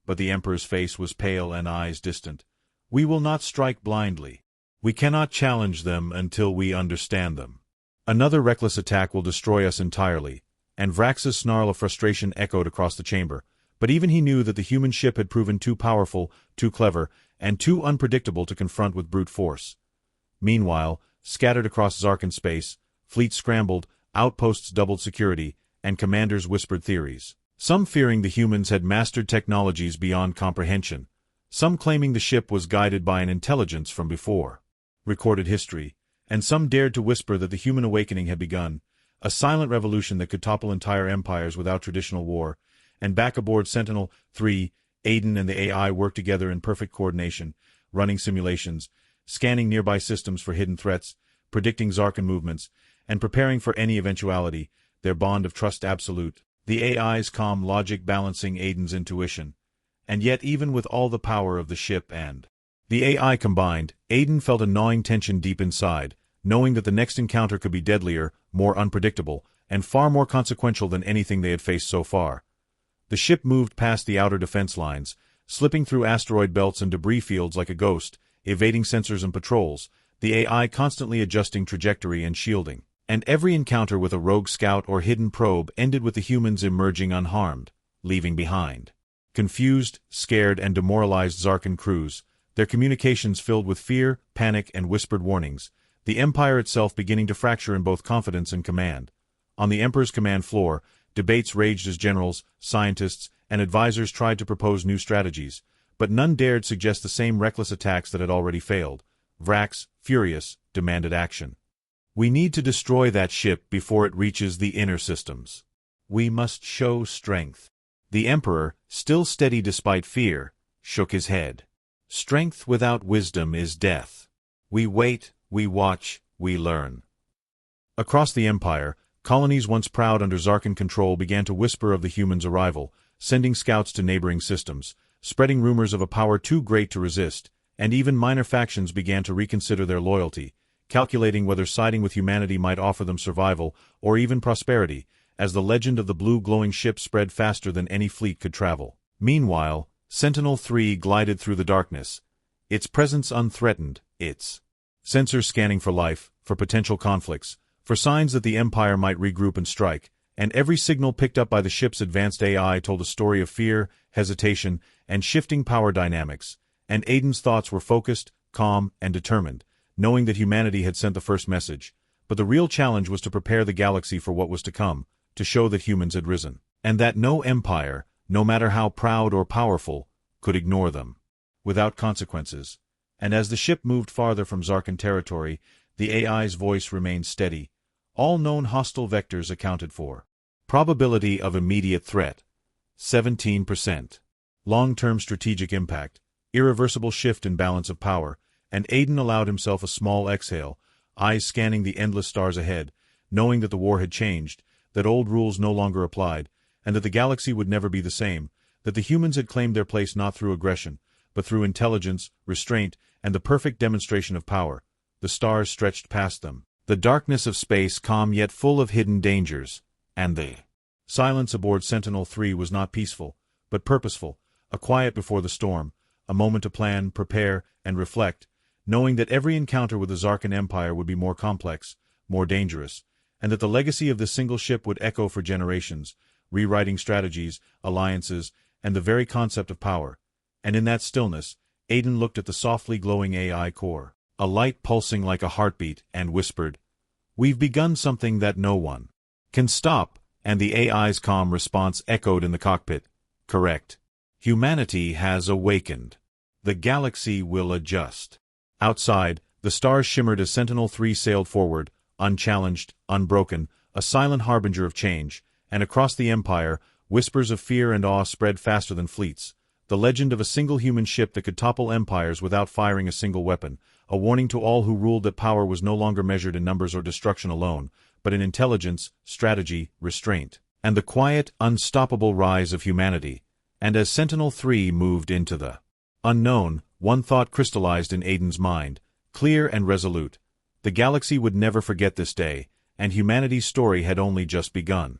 But the Emperor's face was pale and eyes distant. "We will not strike blindly. We cannot challenge them until we understand them. Another reckless attack will destroy us entirely," and Vrax's snarl of frustration echoed across the chamber, but even he knew that the human ship had proven too powerful, too clever, and too unpredictable to confront with brute force. Meanwhile, scattered across Zarkin space, fleets scrambled, outposts doubled security, and commanders whispered theories. Some fearing the humans had mastered technologies beyond comprehension, some claiming the ship was guided by an intelligence from before recorded history, and some dared to whisper that the human awakening had begun, a silent revolution that could topple entire empires without traditional war. And back aboard Sentinel-3, Aiden and the AI worked together in perfect coordination, running simulations, scanning nearby systems for hidden threats, predicting Zarkin movements, and preparing for any eventuality, their bond of trust absolute, the AI's calm logic balancing Aiden's intuition. And yet even with all the power of the ship and the AI combined, Aiden felt a gnawing tension deep inside, knowing that the next encounter could be deadlier, more unpredictable, and far more consequential than anything they had faced so far. The ship moved past the outer defense lines, slipping through asteroid belts and debris fields like a ghost, evading sensors and patrols, the AI constantly adjusting trajectory and shielding. And every encounter with a rogue scout or hidden probe ended with the humans emerging unharmed, leaving behind confused, scared, and demoralized Zarkin crews, their communications filled with fear, panic, and whispered warnings, the Empire itself beginning to fracture in both confidence and command. On the Emperor's command floor, Debates raged as generals, scientists, and advisors tried to propose new strategies, but none dared suggest the same reckless attacks that had already failed. Vrax, furious, demanded action. "We need to destroy that ship before it reaches the inner systems. We must show strength." The Emperor, still steady despite fear, shook his head. "Strength without wisdom is death. We wait, we watch, we learn." Across the Empire, colonies once proud under Zarkan control began to whisper of the humans' arrival, sending scouts to neighboring systems, spreading rumors of a power too great to resist, and even minor factions began to reconsider their loyalty, calculating whether siding with humanity might offer them survival or even prosperity, as the legend of the blue glowing ship spread faster than any fleet could travel. Meanwhile, Sentinel-3 glided through the darkness, its presence unthreatened, its sensors scanning for life, for potential conflicts, for signs that the Empire might regroup and strike, and every signal picked up by the ship's advanced AI told a story of fear, hesitation, and shifting power dynamics, and Aiden's thoughts were focused, calm, and determined, knowing that humanity had sent the first message. But the real challenge was to prepare the galaxy for what was to come, to show that humans had risen, and that no empire, no matter how proud or powerful, could ignore them without consequences. And as the ship moved farther from Zarkan territory, the AI's voice remained steady. All known hostile vectors accounted for. Probability of immediate threat, 17%. Long-term strategic impact, irreversible shift in balance of power, and Aiden allowed himself a small exhale, eyes scanning the endless stars ahead, knowing that the war had changed, that old rules no longer applied, and that the galaxy would never be the same, that the humans had claimed their place not through aggression, but through intelligence, restraint, and the perfect demonstration of power. The stars stretched past them, the darkness of space calm yet full of hidden dangers, and the silence aboard Sentinel-3 was not peaceful, but purposeful, a quiet before the storm, a moment to plan, prepare, and reflect, knowing that every encounter with the Zarkan Empire would be more complex, more dangerous, and that the legacy of this single ship would echo for generations, rewriting strategies, alliances, and the very concept of power. And in that stillness, Aiden looked at the softly glowing AI core, a light pulsing like a heartbeat, and whispered, "We've begun something that no one can stop," and the AI's calm response echoed in the cockpit, "Correct. Humanity has awakened. The galaxy will adjust." Outside, the stars shimmered as Sentinel-3 sailed forward, unchallenged, unbroken, a silent harbinger of change, and across the Empire, whispers of fear and awe spread faster than fleets. The legend of a single human ship that could topple empires without firing a single weapon, a warning to all who ruled that power was no longer measured in numbers or destruction alone, but in intelligence, strategy, restraint, and the quiet, unstoppable rise of humanity. And as Sentinel-3 moved into the unknown, one thought crystallized in Aiden's mind, clear and resolute. The galaxy would never forget this day, and humanity's story had only just begun.